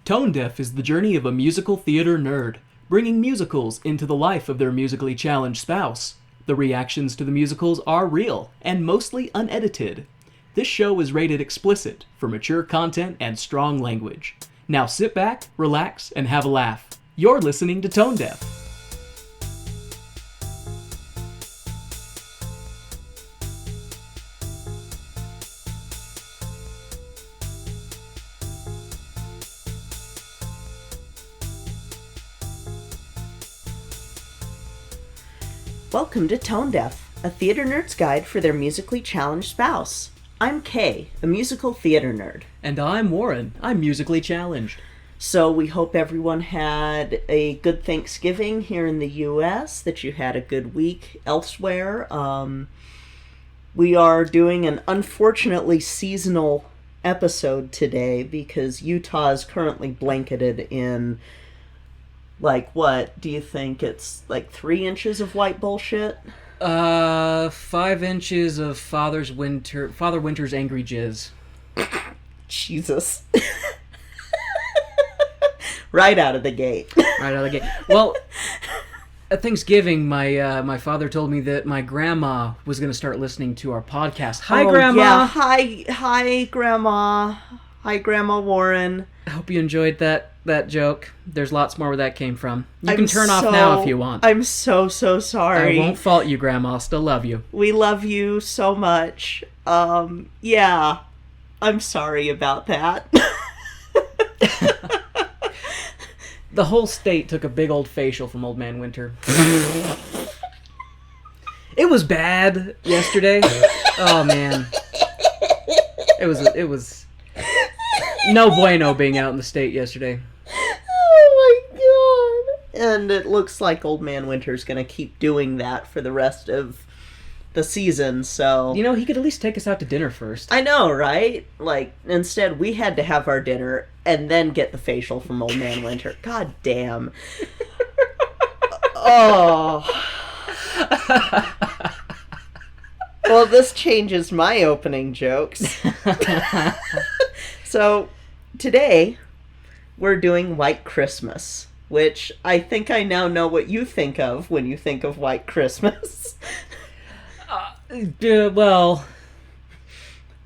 Tone Deaf is the journey of a musical theater nerd, bringing musicals into the life of their musically challenged spouse. The reactions to the musicals are real and mostly unedited. This show is rated explicit for mature content and strong language. Now sit back, relax, and have a laugh. You're listening to Tone Deaf. Welcome to Tone Deaf, a theater nerd's guide for their musically challenged spouse. I'm Kay, a musical theater nerd. And I'm Warren. I'm musically challenged. So we hope everyone had a good Thanksgiving here in the U.S., that you had a good week elsewhere. We are doing an unfortunately seasonal episode today because Utah is currently blanketed in, what do you think? It's 3 inches of white bullshit? 5 inches of Father Winter's angry jizz. Jesus. Right out of the gate. Right out of the gate. Well, at Thanksgiving, my father told me that my grandma was going to start listening to our podcast. Hi, Grandma. Yeah. Hi, Grandma. Hi, Grandma Warren. I hope you enjoyed that joke. There's lots more where that came from. You can turn off now if you want. I'm so sorry. I won't fault you, Grandma. I'll still love you. We love you so much. Yeah. I'm sorry about that. The whole state took a big old facial from Old Man Winter. It was bad yesterday. Oh, man. It was no bueno being out in the state yesterday. Oh my god. And it looks like Old Man Winter's gonna keep doing that for the rest of the season, so... You know, he could at least take us out to dinner first. I know, right? Instead, we had to have our dinner and then get the facial from Old Man Winter. God damn. Oh. Well, this changes my opening jokes. So, today, we're doing White Christmas, which I think I now know what you think of when you think of White Christmas. Well,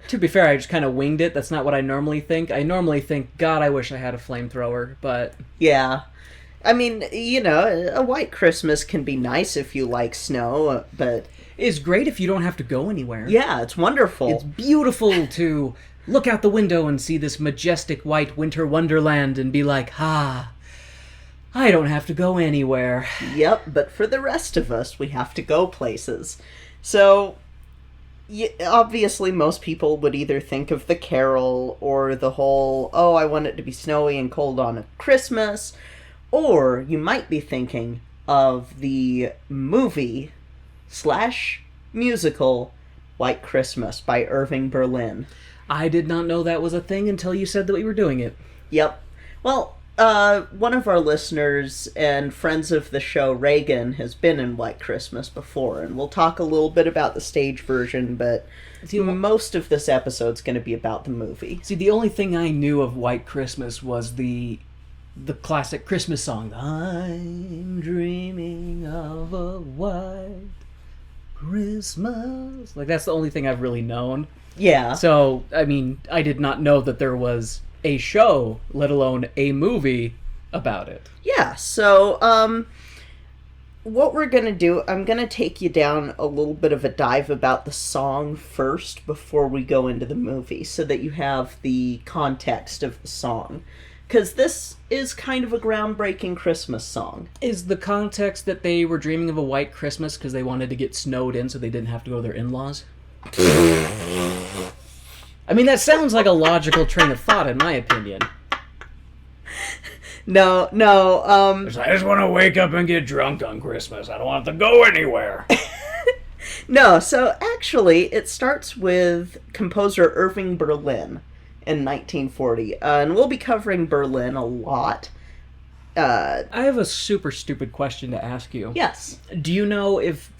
to be fair, I just kind of winged it. That's not what I normally think. I normally think, God, I wish I had a flamethrower, but... Yeah. I mean, a White Christmas can be nice if you like snow, but... It's great if you don't have to go anywhere. Yeah, it's wonderful. It's beautiful to look out the window and see this majestic white winter wonderland and be like, I don't have to go anywhere. Yep, but for the rest of us, we have to go places. So, obviously most people would either think of the Carol or the whole, I want it to be snowy and cold on Christmas, or you might be thinking of the movie / musical White Christmas by Irving Berlin. I did not know that was a thing until you said that we were doing it. Yep. Well, one of our listeners and friends of the show, Reagan, has been in White Christmas before, and we'll talk a little bit about the stage version, but most of this episode's going to be about the movie. See, the only thing I knew of White Christmas was the classic Christmas song. I'm dreaming of a white Christmas. That's the only thing I've really known. Yeah. So, I mean, I did not know that there was a show, let alone a movie, about it. Yeah, so, what we're gonna do, I'm gonna take you down a little bit of a dive about the song first before we go into the movie, so that you have the context of the song. Because this is kind of a groundbreaking Christmas song. Is the context that they were dreaming of a white Christmas because they wanted to get snowed in so they didn't have to go to their in-laws? I mean, that sounds like a logical train of thought, in my opinion. No. I just want to wake up and get drunk on Christmas. I don't want to go anywhere. No, so actually, it starts with composer Irving Berlin in 1940. And we'll be covering Berlin a lot. I have a super stupid question to ask you. Yes. Do you know if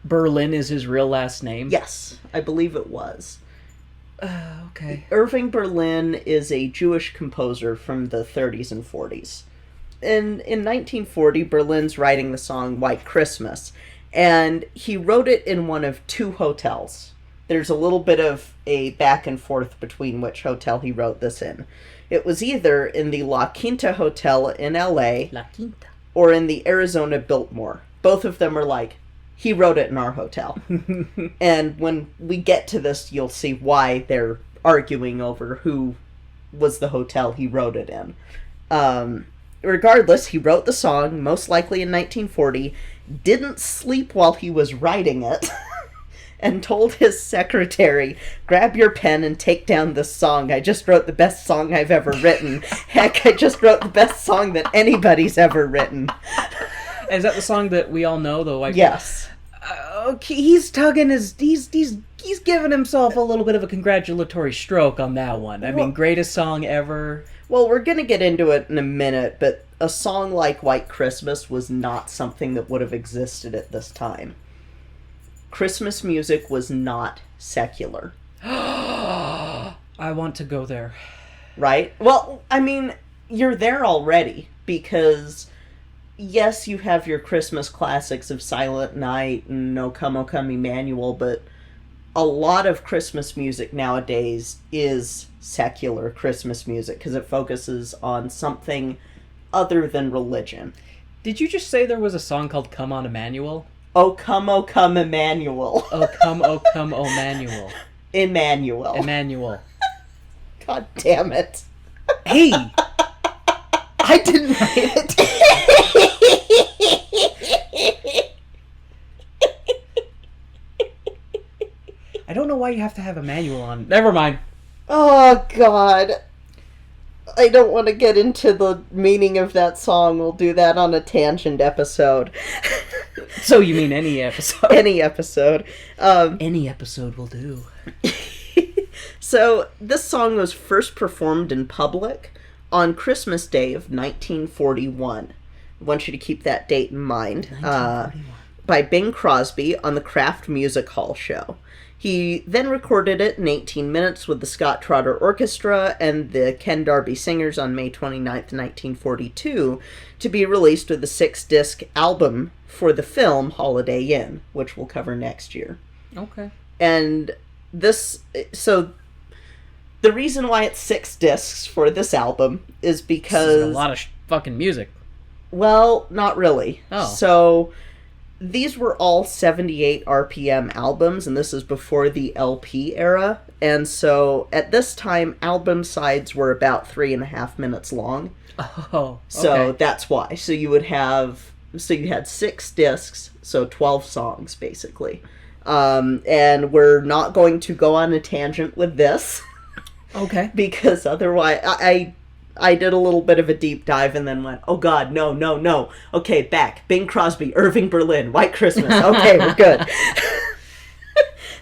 Berlin is his real last name? Yes, I believe it was. Okay. Irving Berlin is a Jewish composer from the 30s and 40s. In 1940, Berlin's writing the song White Christmas, and he wrote it in one of two hotels. There's a little bit of a back and forth between which hotel he wrote this in. It was either in the La Quinta Hotel in LA La Quinta. or in the Arizona Biltmore. Both of them are like, he wrote it in our hotel. And when we get to this, you'll see why they're arguing over who was the hotel he wrote it in. Regardless, he wrote the song, most likely in 1940, didn't sleep while he was writing it, and told his secretary, grab your pen and take down this song. I just wrote the best song I've ever written. Heck, I just wrote the best song that anybody's ever written. Is that the song that we all know, though? Yes. Okay, he's tugging his... He's giving himself a little bit of a congratulatory stroke on that one. I mean, greatest song ever. Well, we're going to get into it in a minute, but a song like White Christmas was not something that would have existed at this time. Christmas music was not secular. I want to go there. Right? Well, I mean, you're there already, because yes, you have your Christmas classics of Silent Night and O Come, O Come, Emmanuel, but a lot of Christmas music nowadays is secular Christmas music because it focuses on something other than religion. Did you just say there was a song called Come On Emmanuel? O Come, Emmanuel. Oh, come, Emmanuel. Emmanuel. Emmanuel. God damn it. Hey! I didn't write it. I don't know why you have to have Emmanuel on. Never mind. Oh, God. I don't want to get into the meaning of that song. We'll do that on a tangent episode. So you mean any episode? Any episode. Any episode will do. So, this song was first performed in public on Christmas Day of 1941. I want you to keep that date in mind. 1941. By Bing Crosby on the Kraft Music Hall show. He then recorded it in 18 minutes with the Scott Trotter Orchestra and the Ken Darby Singers on May 29th, 1942, to be released with a 6-disc album for the film Holiday Inn, which we'll cover next year. Okay. And so the reason why it's 6 discs for this album is because... This is a lot of fucking music. Well, not really. Oh. So... These were all 78 RPM albums, and this is before the LP era. And so, at this time, album sides were about 3.5 minutes long. Oh, okay. So, that's why. So, you had 6 discs, so 12 songs, basically. And we're not going to go on a tangent with this. Okay. Because otherwise, I did a little bit of a deep dive and then went, oh God, no. Okay, back. Bing Crosby, Irving Berlin, White Christmas. Okay, we're good.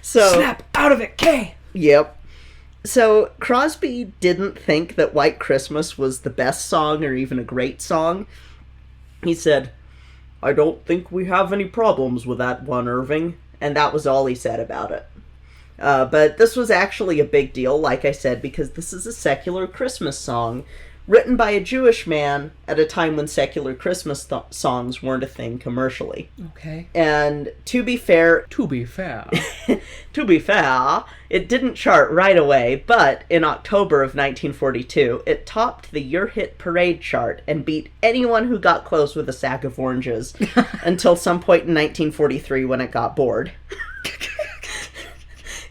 So snap out of it, Kay! Yep. So Crosby didn't think that White Christmas was the best song or even a great song. He said, I don't think we have any problems with that one, Irving. And that was all he said about it. But this was actually a big deal, like I said, because this is a secular Christmas song written by a Jewish man at a time when secular Christmas songs weren't a thing commercially. Okay. And to be fair, it didn't chart right away, but in October of 1942, it topped the Your Hit Parade chart and beat anyone who got close with a sack of oranges until some point in 1943 when it got bored.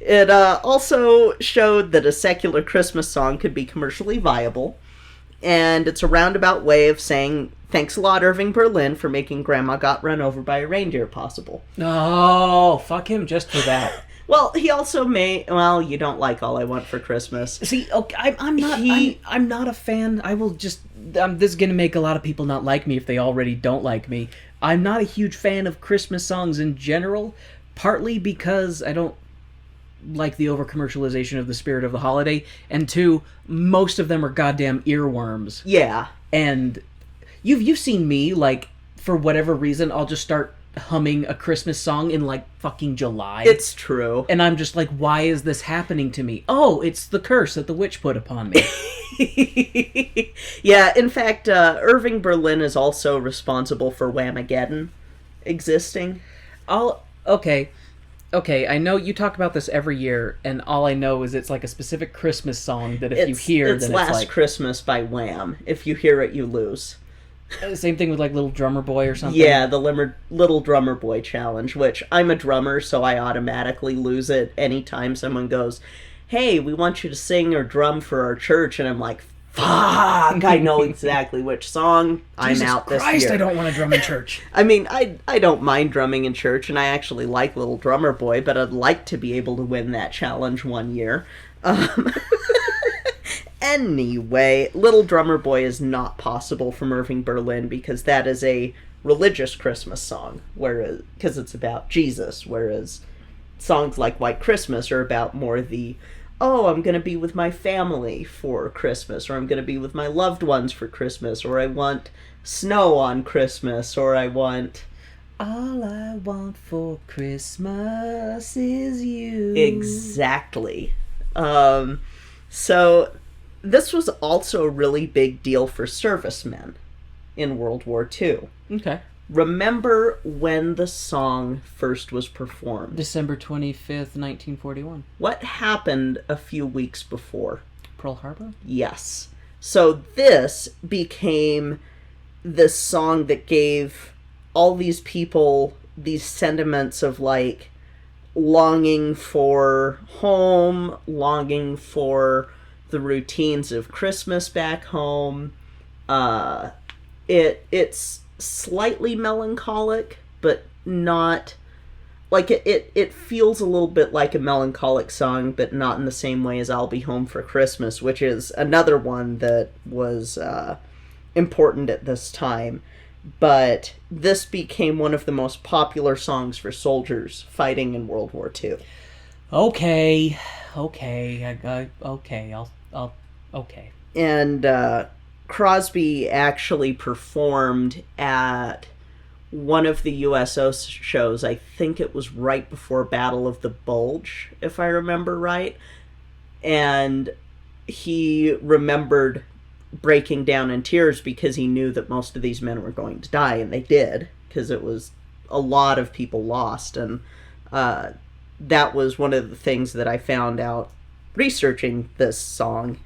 It also showed that a secular Christmas song could be commercially viable, and it's a roundabout way of saying, thanks a lot, Irving Berlin, for making Grandma Got Run Over by a Reindeer possible. No, fuck him just for that. Well, he also you don't like All I Want for Christmas. See, okay, I'm not a fan. This is gonna make a lot of people not like me if they already don't like me. I'm not a huge fan of Christmas songs in general, partly because I don't like the over-commercialization of the spirit of the holiday, and 2, most of them are goddamn earworms. Yeah. And you've seen me, like, for whatever reason, I'll just start humming a Christmas song in like fucking July. It's true. And I'm just like, why is this happening to me? Oh, it's the curse that the witch put upon me. Yeah, in fact, Irving Berlin is also responsible for Whamageddon existing. Okay, I know you talk about this every year, and all I know is it's like a specific Christmas song that if you hear, it's then Last it's like... Christmas by Wham. If you hear it, you lose. Same thing with like Little Drummer Boy or something. Yeah, the Little Drummer Boy challenge, which I'm a drummer, so I automatically lose it anytime someone goes, hey, we want you to sing or drum for our church, and I'm like, fuck, I know exactly which song. I'm out this Christ, year. I don't want to drum in church. I mean, I don't mind drumming in church, and I actually like Little Drummer Boy, but I'd like to be able to win that challenge one year. Anyway, Little Drummer Boy is not possible from Irving Berlin because that is a religious Christmas song, because it's about Jesus, whereas songs like White Christmas are about more the, oh, I'm going to be with my family for Christmas, or I'm going to be with my loved ones for Christmas, or I want snow on Christmas, or I want... All I want for Christmas is you. Exactly. So this was also a really big deal for servicemen in World War II. Okay. Remember when the song first was performed? December 25th, 1941. What happened a few weeks before? Pearl Harbor? Yes. So this became the song that gave all these people these sentiments of like longing for home, longing for the routines of Christmas back home. It's slightly melancholic, but not like it feels a little bit like a melancholic song, but not in the same way as I'll Be Home for Christmas, which is another one that was important at this time. But this became one of the most popular songs for soldiers fighting in World War II. Okay. And Crosby actually performed at one of the USO shows. I think it was right before Battle of the Bulge, if I remember right. And he remembered breaking down in tears because he knew that most of these men were going to die, and they did, because it was a lot of people lost. And that was one of the things that I found out researching this song.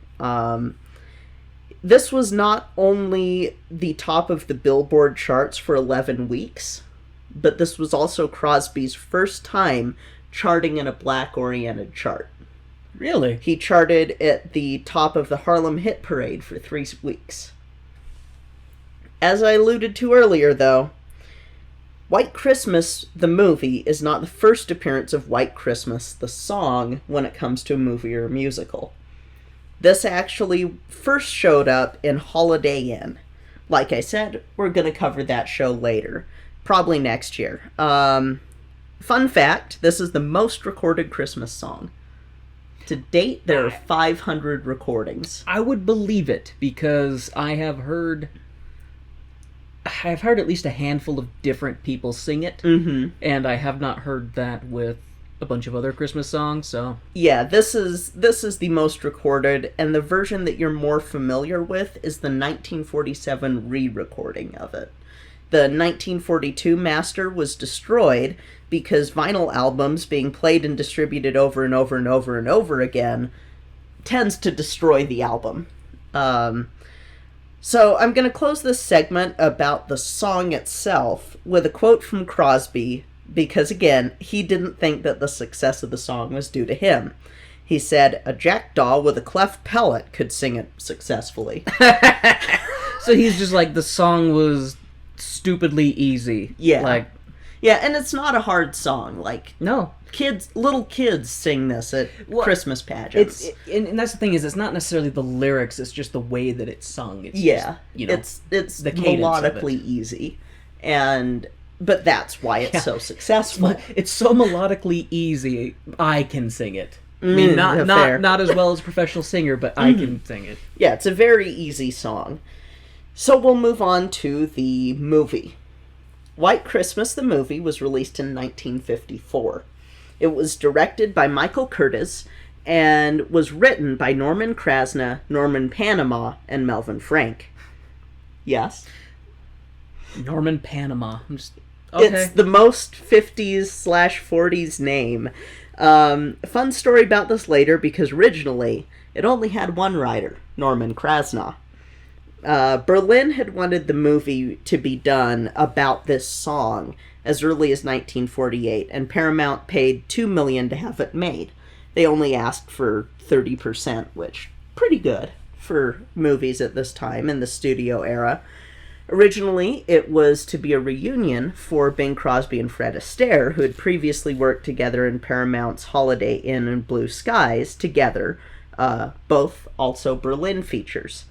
This was not only the top of the Billboard charts for 11 weeks, but this was also Crosby's first time charting in a black-oriented chart. Really? He charted at the top of the Harlem Hit Parade for 3 weeks. As I alluded to earlier, though, White Christmas, the movie, is not the first appearance of White Christmas, the song, when it comes to a movie or a musical. This actually first showed up in Holiday Inn. Like I said, we're going to cover that show later. Probably next year. Fun fact, this is the most recorded Christmas song. To date, there are 500 recordings. I would believe it, because I've heard at least a handful of different people sing it, and I have not heard that with a bunch of other Christmas songs, so... Yeah, this is the most recorded, and the version that you're more familiar with is the 1947 re-recording of it. The 1942 master was destroyed because vinyl albums being played and distributed over and over and over and over again tends to destroy the album. So I'm going to close this segment about the song itself with a quote from Crosby, because again, he didn't think that the success of the song was due to him. He said, a jackdaw with a cleft palate could sing it successful. So he's just like, the song was stupidly easy. Yeah. Yeah, and it's not a hard song. No. Little kids sing this at Christmas pageants. And that's the thing, is it's not necessarily the lyrics, it's just the way that it's sung. It's just, it's the melodically easy. But that's why it's so successful. It's so melodically easy, I can sing it. I mean, not as well as a professional singer, but I can sing it. Yeah, it's a very easy song. So we'll move on to the movie. White Christmas, the movie, was released in 1954. It was directed by Michael Curtiz and was written by Norman Krasna, Norman Panama, and Melvin Frank. Yes? Norman Panama. Okay. It's the most 50s/40s name. Fun story about this later, because originally it only had one writer, Norman Krasna. Berlin had wanted the movie to be done about this song as early as 1948, and Paramount paid $2 million to have it made. They only asked for 30%, which pretty good for movies at this time in the studio era. Originally, it was to be a reunion for Bing Crosby and Fred Astaire, who had previously worked together in Paramount's Holiday Inn and Blue Skies together, both also Berlin features.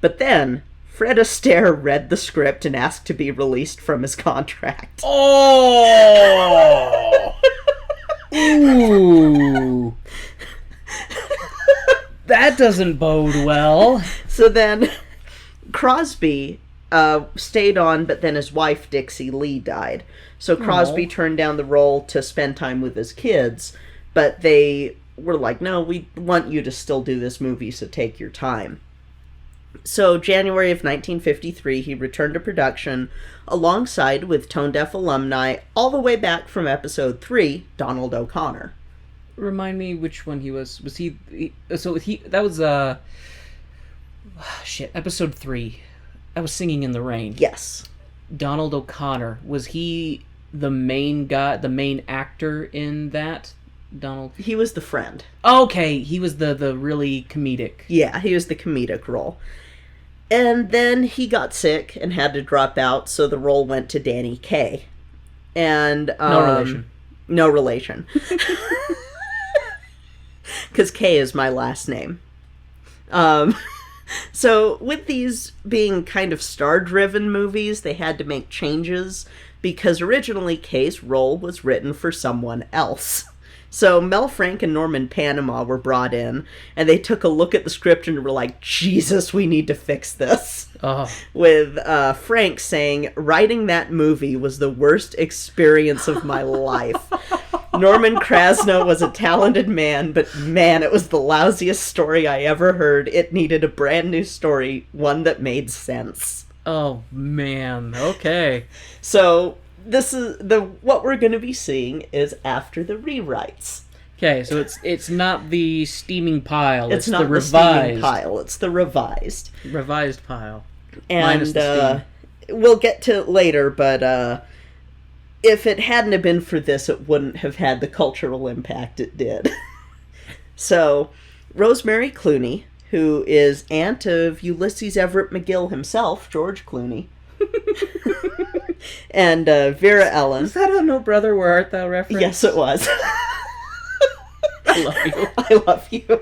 But then, Fred Astaire read the script and asked to be released from his contract. Oh! Ooh. That doesn't bode well. So then, Crosby stayed on, but then his wife, Dixie Lee, died. So Crosby turned down the role to spend time with his kids, but they were like, no, we want you to still do this movie, so take your time. So, January of 1953, he returned to production alongside with Tone Deaf alumni all the way back from episode 3, Donald O'Connor. Remind me which one he was. Was he that was, episode 3. I was Singing in the Rain. Yes. Donald O'Connor. Was he the main guy, the main actor in that? Donald? He was the friend. Okay, he was the really comedic. Yeah, he was the comedic role. And then he got sick and had to drop out, so the role went to Danny Kaye. And no relation. No relation. Because Kaye is my last name. So with these being kind of star-driven movies, they had to make changes because originally Kaye's role was written for someone else. So Mel Frank and Norman Panama were brought in, and they took a look at the script and were like, Jesus, we need to fix this. Oh. With Frank saying, writing that movie was the worst experience of my life. Norman Krasna was a talented man, but man, it was the lousiest story I ever heard. It needed a brand new story, one that made sense. Oh, man. Okay. So this is what we're going to be seeing is after the rewrites. Okay, so it's not the steaming pile. It's not the revised steaming pile. It's the revised pile. And minus the steam. We'll get to it later, but if it hadn't have been for this, it wouldn't have had the cultural impact it did. So, Rosemary Clooney, who is aunt of Ulysses Everett McGill himself, George Clooney, and Vera Ellen. Was that a No Brother, Where Art Thou reference? Yes, it was. I love you. I love you.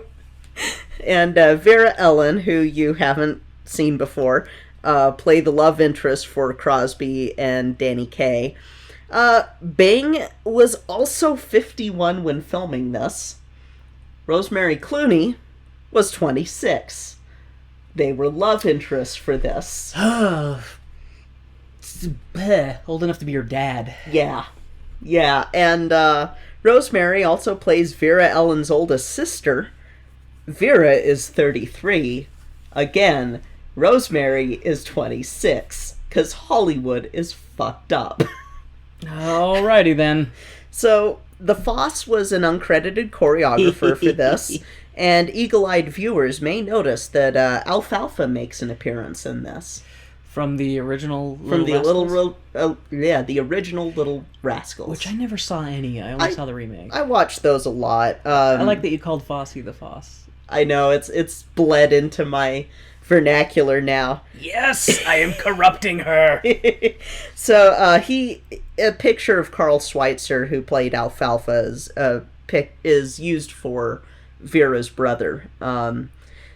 And Vera Ellen, who you haven't seen before, play the love interest for Crosby and Danny Kaye. Bing was also 51 when filming this. Rosemary Clooney was 26. They were love interests for this. Old enough to be your dad. Yeah. And Rosemary also plays Vera Ellen's oldest sister. Vera is 33. Again, Rosemary is 26. Because Hollywood is fucked up. Alrighty then. So, the Foss was an uncredited choreographer for this, and eagle-eyed viewers may notice that Alfalfa makes an appearance in this. From the original From the Rascals? the original Little Rascals. Which I never saw any. I only saw the remake. I watched those a lot. I like that you called Fosse the Foss. I know, it's bled into my vernacular now. Yes, I am corrupting her. So, a picture of Carl Schweitzer, who played Alfalfa, is used for Vera's brother.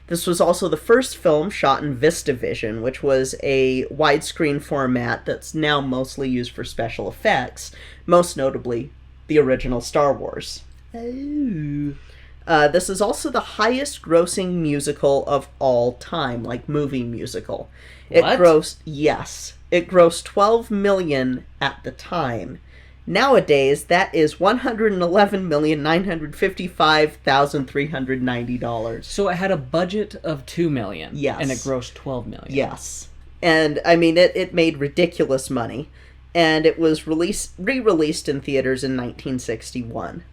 This was also the first film shot in VistaVision, which was a widescreen format that's now mostly used for special effects, most notably the original Star Wars. Oh. This is also the highest grossing musical of all time, like movie musical. It What? grossed, yes. It grossed $12 million at the time. Nowadays, that is $111,955,390. So it had a budget of $2 million. Yes. And it grossed $12 million. Yes. And, I mean, it made ridiculous money. And it was re-released in theaters in 1961.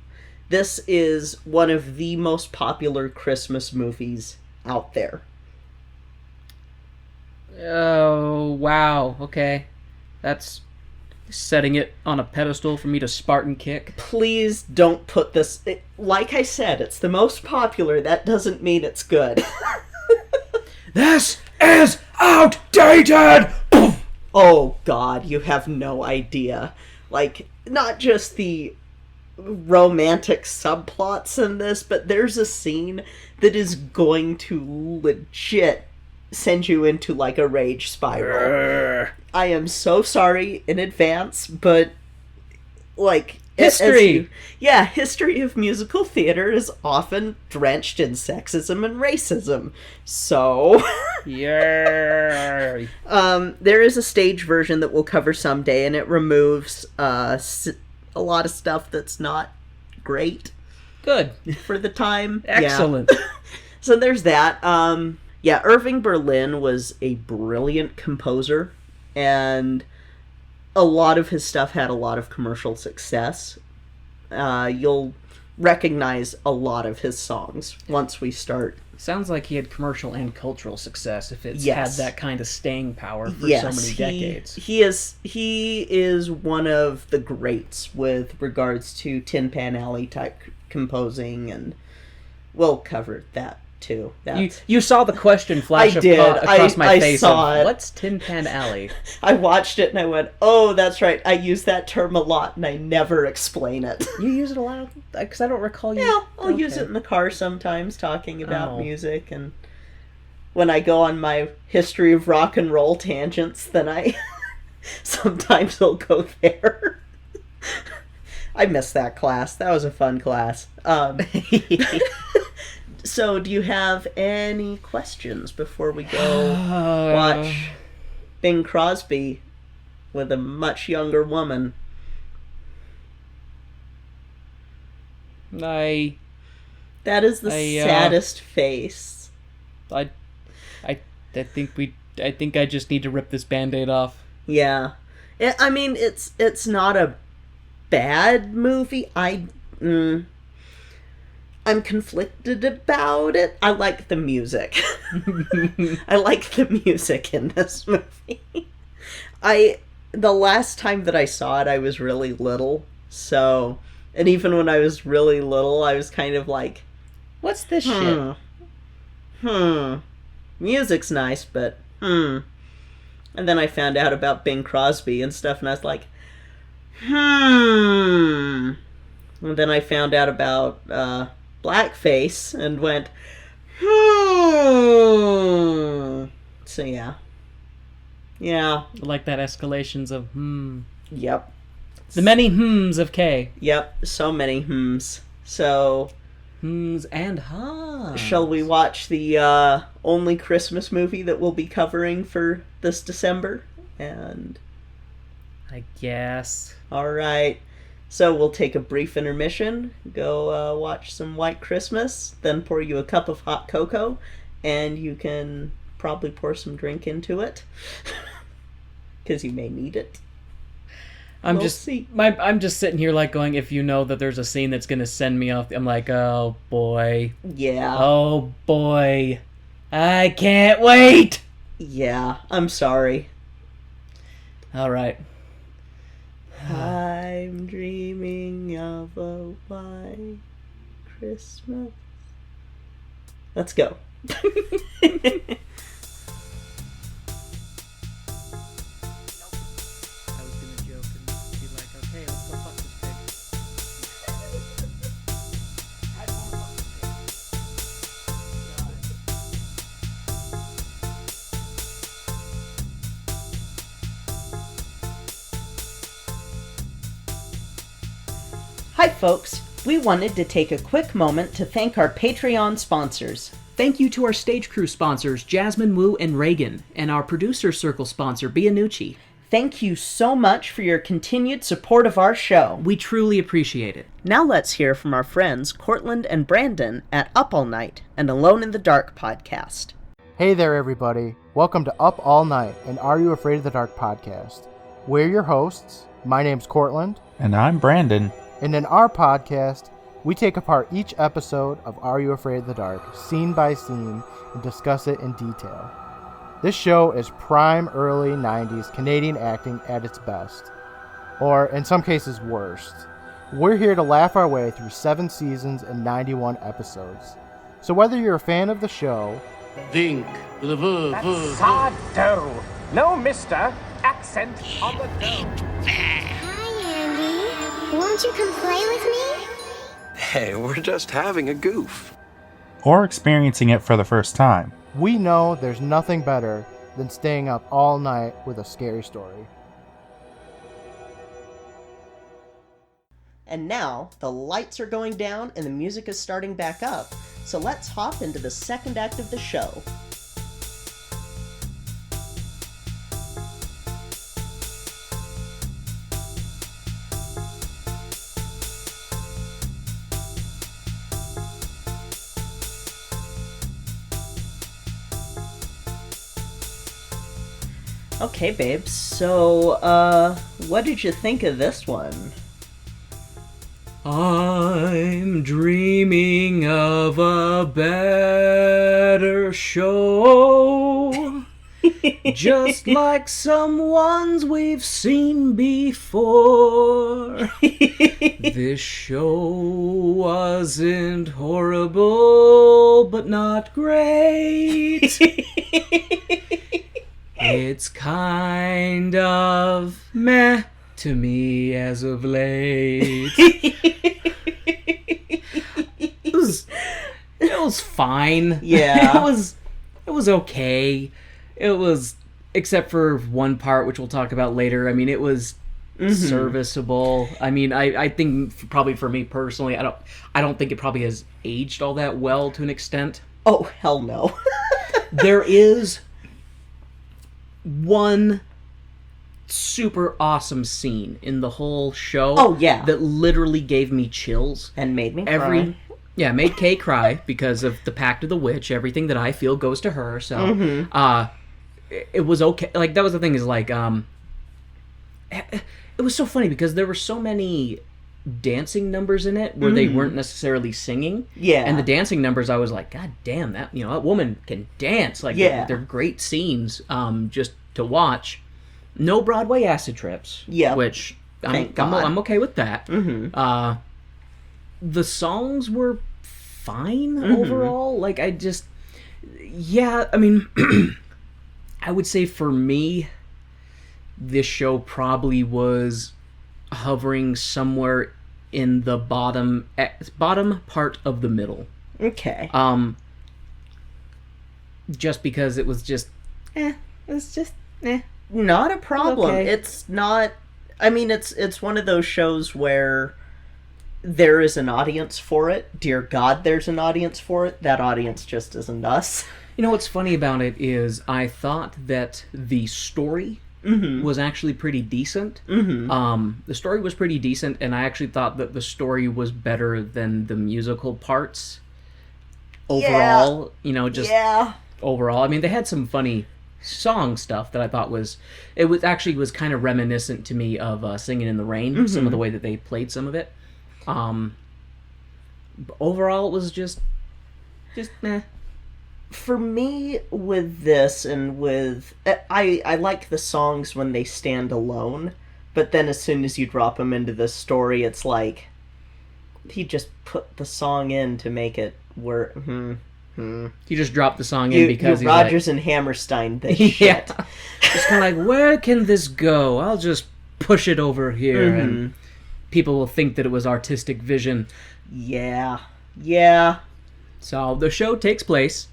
This is one of the most popular Christmas movies out there. Oh, wow. Okay. That's setting it on a pedestal for me to Spartan kick. Please don't put this... like I said, it's the most popular. That doesn't mean it's good. This is outdated! Oh, God, you have no idea. Like, not just the romantic subplots in this, but there's a scene that is going to legit send you into, like, a rage spiral. I am so sorry in advance, but, like... History! History of musical theater is often drenched in sexism and racism. So... Yeah. There is a stage version that we'll cover someday, and it removes a lot of stuff that's not great. Good. For the time. Excellent. Yeah. So there's that. Irving Berlin was a brilliant composer, and a lot of his stuff had a lot of commercial success. You'll recognize a lot of his songs once we start. Sounds like he had commercial and cultural success if it's Yes. had that kind of staying power for Yes, so many decades. He is one of the greats with regards to Tin Pan Alley type composing, and we'll cover that too. You saw the question flash I did. across my I face saw of, it. what's Tin Pan Alley? I watched it and I went, oh, that's right. I use that term a lot and I never explain it. You use it a lot? Because I don't recall you... Yeah, I'll use Okay. it in the car sometimes, talking about Oh. music, and when I go on my history of rock and roll tangents, then I sometimes I'll go there. I missed that class. That was a fun class. So, do you have any questions before we go watch Bing Crosby with a much younger woman? I That is the saddest face. think I just need to rip this Band-Aid off. Yeah. I mean, it's not a bad movie. I'm conflicted about it. I like the music. I like the music in this movie. The last time that I saw it, I was really little. So, and even when I was really little, I was kind of like, What's this shit? Music's nice, but And then I found out about Bing Crosby and stuff, and I was like, And then I found out about blackface and went, So yeah. I like that escalations of Yep. The many of K. Yep. So many hms. So And hums. shall we watch the only Christmas movie that we'll be covering for this December? And I guess. all right. So we'll take a brief intermission, go watch some White Christmas, then pour you a cup of hot cocoa, and you can probably pour some drink into it, because you may need it. I'm We'll just see. I'm just sitting here like going, if you know that there's a scene that's gonna send me off, I'm like, oh boy. Yeah. Oh boy. I can't wait. Yeah, I'm sorry. All right. I'm dreaming of a white Christmas. Let's go. I was gonna joke and be like, okay, let's go fuck this pig. I don't wanna fuck this Hi folks, we wanted to take a quick moment to thank our Patreon sponsors. Thank you to our stage crew sponsors, Jasmine Wu and Reagan, and our producer circle sponsor, Bianucci. Thank you so much for your continued support of our show. We truly appreciate it. Now let's hear from our friends Cortland and Brandon at Up All Night and Alone in the Dark podcast. Hey there, everybody. Welcome to Up All Night and Are You Afraid of the Dark podcast. We're your hosts. My name's Cortland. And I'm Brandon. And in our podcast, we take apart each episode of Are You Afraid of the Dark, scene by scene, and discuss it in detail. This show is prime early 90s Canadian acting at its best. Or, in some cases, worst. We're here to laugh our way through 7 seasons and 91 episodes. So whether you're a fan of the show... Think. That's hard dough. No, mister. Accent on the dough. Hi, Andy. Won't you come play with me? Hey, we're just having a goof. Or experiencing it for the first time. We know there's nothing better than staying up all night with a scary story. And now, the lights are going down and the music is starting back up, so let's hop into the second act of the show. Okay, babes, so, what did you think of this one? I'm dreaming of a better show, just like some ones we've seen before. This show wasn't horrible, but not great. It's kind of meh to me as of late. It was fine. Yeah. It was okay. It was, except for one part which we'll talk about later. I mean, it was serviceable. I mean, I think probably for me personally, I don't think it probably has aged all that well to an extent. Oh, hell no. There is one super awesome scene in the whole show. Oh, yeah. That literally gave me chills. And made me cry. Yeah, made Kay cry because of the Pact of the Witch. Everything that I feel goes to her. So, it was okay. Like, that was the thing is, like, it was so funny because there were so many dancing numbers in it where they weren't necessarily singing. Yeah. And the dancing numbers, I was like, God damn, that woman can dance. Like, yeah. They're great scenes just to watch. No Broadway acid trips. Yeah. Which Thank God. I'm okay with that. The songs were fine overall. Like, I mean, I would say for me, this show probably was hovering somewhere in the bottom part of the middle. Okay. Just because it was just, it's just, Not a problem. Okay. It's not... I mean, it's one of those shows where there is an audience for it. Dear God, there's an audience for it. That audience just isn't us. You know, what's funny about it is I thought that the story was actually pretty decent. The story was pretty decent, and I actually thought that the story was better than the musical parts. Overall, overall. I mean, they had some funny song stuff that I thought was kind of reminiscent to me of Singing in the Rain, some of the way that they played some of it. But overall, it was just meh. For me, with this and with... I like the songs when they stand alone, but then as soon as you drop them into the story, it's like, he just put the song in to make it work. You just dropped the song in because he's Rodgers and Hammerstein this yeah. shit. It's kind of like, where can this go? I'll just push it over here, and people will think that it was artistic vision. Yeah. So the show takes place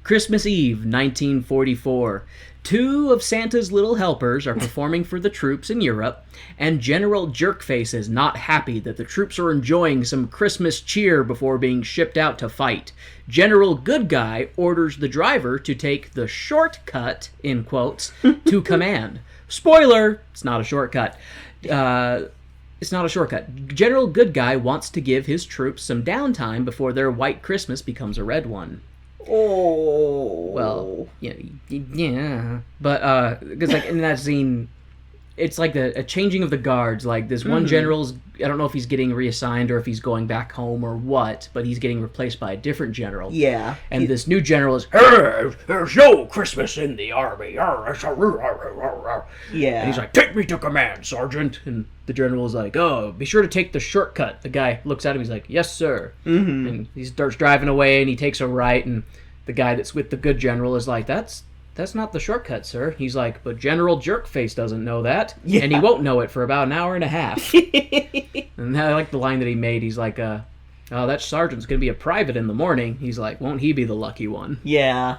Christmas Eve, 1944. 2 of Santa's little helpers are performing for the troops in Europe, and General Jerkface is not happy that the troops are enjoying some Christmas cheer before being shipped out to fight. General Goodguy orders the driver to take the shortcut, in quotes, to command. Spoiler, it's not a shortcut. It's not a shortcut. General Goodguy wants to give his troops some downtime before their white Christmas becomes a red one. Oh. Well, yeah. But, because, like, in that scene, it's like a changing of the guards. Like, this one general's, I don't know if he's getting reassigned or if he's going back home or what, but he's getting replaced by a different general. Yeah. And this new general is, there's no Christmas in the army. Yeah. And he's like, take me to command, Sergeant. And the general is like, oh, be sure to take the shortcut. The guy looks at him, he's like, yes, sir. Mm-hmm. And he starts driving away, and he takes a right, and the guy that's with the good general is like, that's not the shortcut, sir. He's like, but General Jerkface doesn't know that, and he won't know it for about an hour and a half. And I like the line that he made. He's like, oh, that sergeant's going to be a private in the morning. He's like, won't he be the lucky one? Yeah.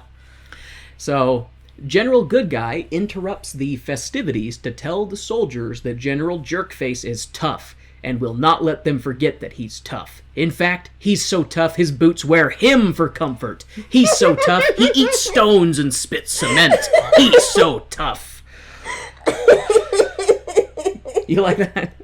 So General Goodguy interrupts the festivities to tell the soldiers that General Jerkface is tough and will not let them forget that he's tough. In fact, he's so tough his boots wear him for comfort. He's so tough he eats stones and spits cement. He's so tough. You like that?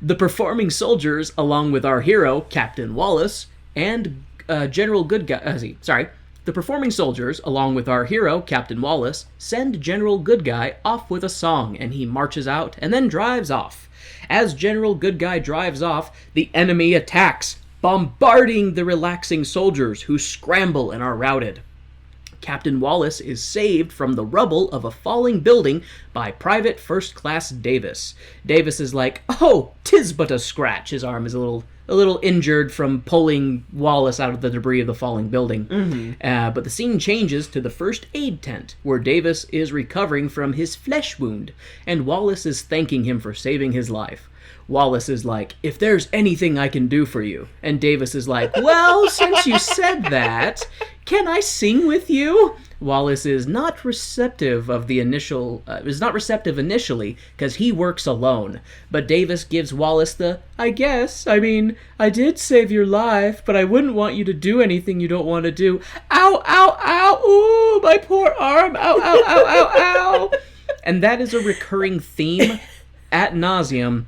The performing soldiers, along with our hero, Captain Wallace, and General Goodguy... The performing soldiers, along with our hero, Captain Wallace, send General Goodguy off with a song, and he marches out and then drives off. As General Goodguy drives off, the enemy attacks, bombarding the relaxing soldiers, who scramble and are routed. Captain Wallace is saved from the rubble of a falling building by Private First Class Davis. Davis is like, oh, 'tis but a scratch. His arm is a little injured from pulling Wallace out of the debris of the falling building. Mm-hmm. But the scene changes to the first aid tent, where Davis is recovering from his flesh wound, and Wallace is thanking him for saving his life. Wallace is like, if there's anything I can do for you. And Davis is like, well, since you said that, can I sing with you? Wallace is not receptive initially, because he works alone. But Davis gives Wallace the, I did save your life, but I wouldn't want you to do anything you don't want to do. Ow, ow, ow, ooh, my poor arm, ow, ow, ow, ow, ow. And that is a recurring theme ad nauseum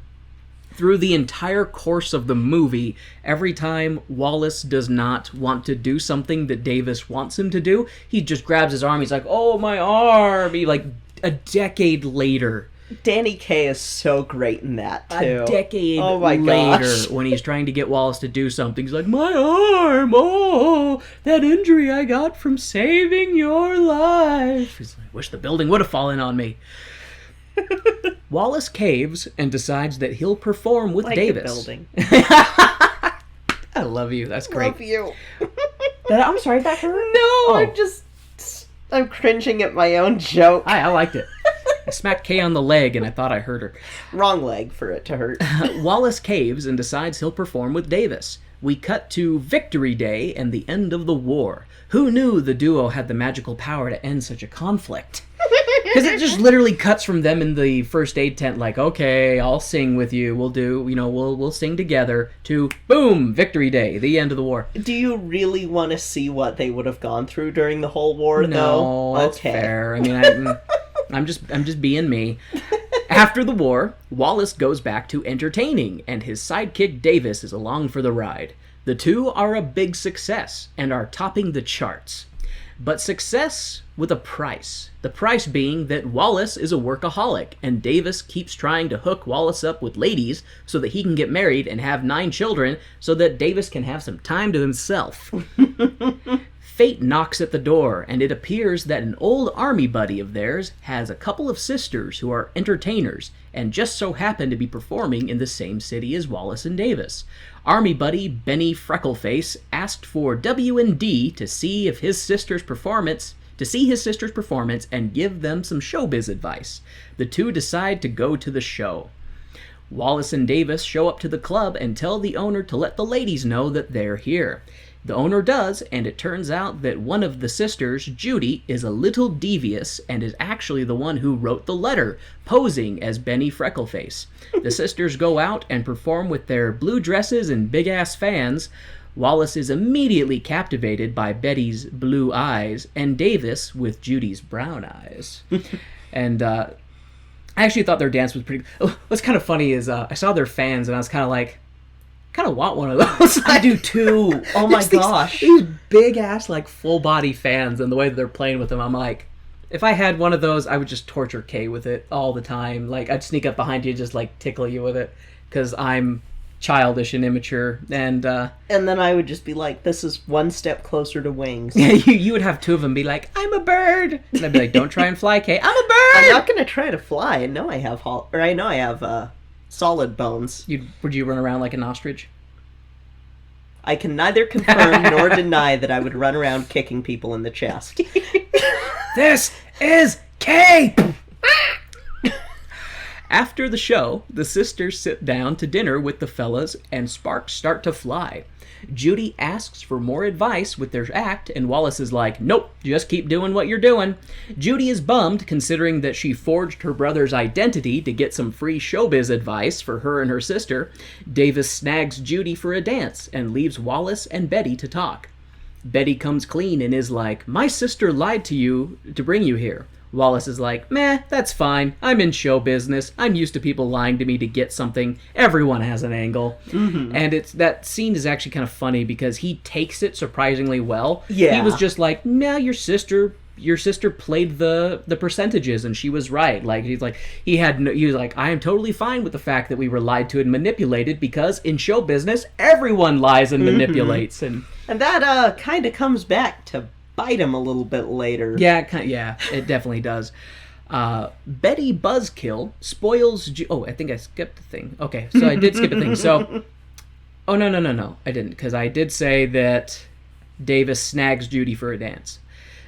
through the entire course of the movie. Every time Wallace does not want to do something that Davis wants him to do, he just grabs his arm. He's like, oh, my arm. Like, a decade later. Danny Kaye is so great in that, too. A decade later, gosh. when he's trying to get Wallace to do something, he's like, my arm, oh, that injury I got from saving your life. He's like, wish the building would have fallen on me. Wallace caves and decides that he'll perform with Davis. Building. I love you. That's great. Love you. I'm sorry, that hurt? No, I'm cringing at my own joke. I liked it. I smacked Kay on the leg and I thought I hurt her. Wrong leg for it to hurt. Wallace caves and decides he'll perform with Davis. We cut to Victory Day and the end of the war. Who knew the duo had the magical power to end such a conflict? Because it just literally cuts from them in the first aid tent, like, okay, I'll sing with you, we'll sing together, to, boom, Victory Day, the end of the war. Do you really want to see what they would have gone through during the whole war, though? No, that's fair. I mean, I'm just being me. After the war, Wallace goes back to entertaining, and his sidekick Davis is along for the ride. The two are a big success, and are topping the charts. But success with a price. The price being that Wallace is a workaholic, and Davis keeps trying to hook Wallace up with ladies so that he can get married and have 9 children so that Davis can have some time to himself. Fate knocks at the door, and it appears that an old army buddy of theirs has a couple of sisters who are entertainers, and just so happen to be performing in the same city as Wallace and Davis. Army buddy Benny Freckleface asked for W&D to see his sister's performance and give them some showbiz advice. The two decide to go to the show. Wallace and Davis show up to the club and tell the owner to let the ladies know that they're here. The owner does, and it turns out that one of the sisters, Judy, is a little devious and is actually the one who wrote the letter, posing as Benny Freckleface. The sisters go out and perform with their blue dresses and big-ass fans. Wallace is immediately captivated by Betty's blue eyes, and Davis with Judy's brown eyes. And I actually thought their dance was pretty... What's kind of funny is I saw their fans, and I was kind of like, kind of want one of those. I do too. Oh my gosh. These big ass, like, full body fans, and the way that they're playing with them, I'm like, if I had one of those, I would just torture Kay with it all the time. Like, I'd sneak up behind you and just, like, tickle you with it, because I'm childish and immature, and then I would just be like, this is one step closer to wings. yeah, you would have two of them be like, I'm a bird, and I'd be like, don't try and fly, Kay. I'm a bird. I'm not gonna try to fly. I know I have solid bones. Would you run around like an ostrich? I can neither confirm nor deny that I would run around kicking people in the chest. This is Kay! After the show, the sisters sit down to dinner with the fellas, and sparks start to fly. Judy asks for more advice with their act, and Wallace is like, nope, just keep doing what you're doing. Judy is bummed, considering that she forged her brother's identity to get some free showbiz advice for her and her sister. Davis snags Judy for a dance, and leaves Wallace and Betty to talk. Betty comes clean and is like, my sister lied to you to bring you here. Wallace is like, meh, that's fine. I'm in show business. I'm used to people lying to me to get something. Everyone has an angle. Mm-hmm. And that scene is actually kind of funny because he takes it surprisingly well. Yeah. He was just like, nah, your sister played the percentages and she was right. Like, he was like, I am totally fine with the fact that we were lied to and manipulated, because in show business, everyone lies and manipulates. Mm-hmm. And that kind of comes back to bite him a little bit later. Yeah, it definitely does. Betty Buzzkill spoils... I think I skipped a thing. Okay, so I did skip a thing. So, no, I didn't, because I did say that Davis snags Judy for a dance.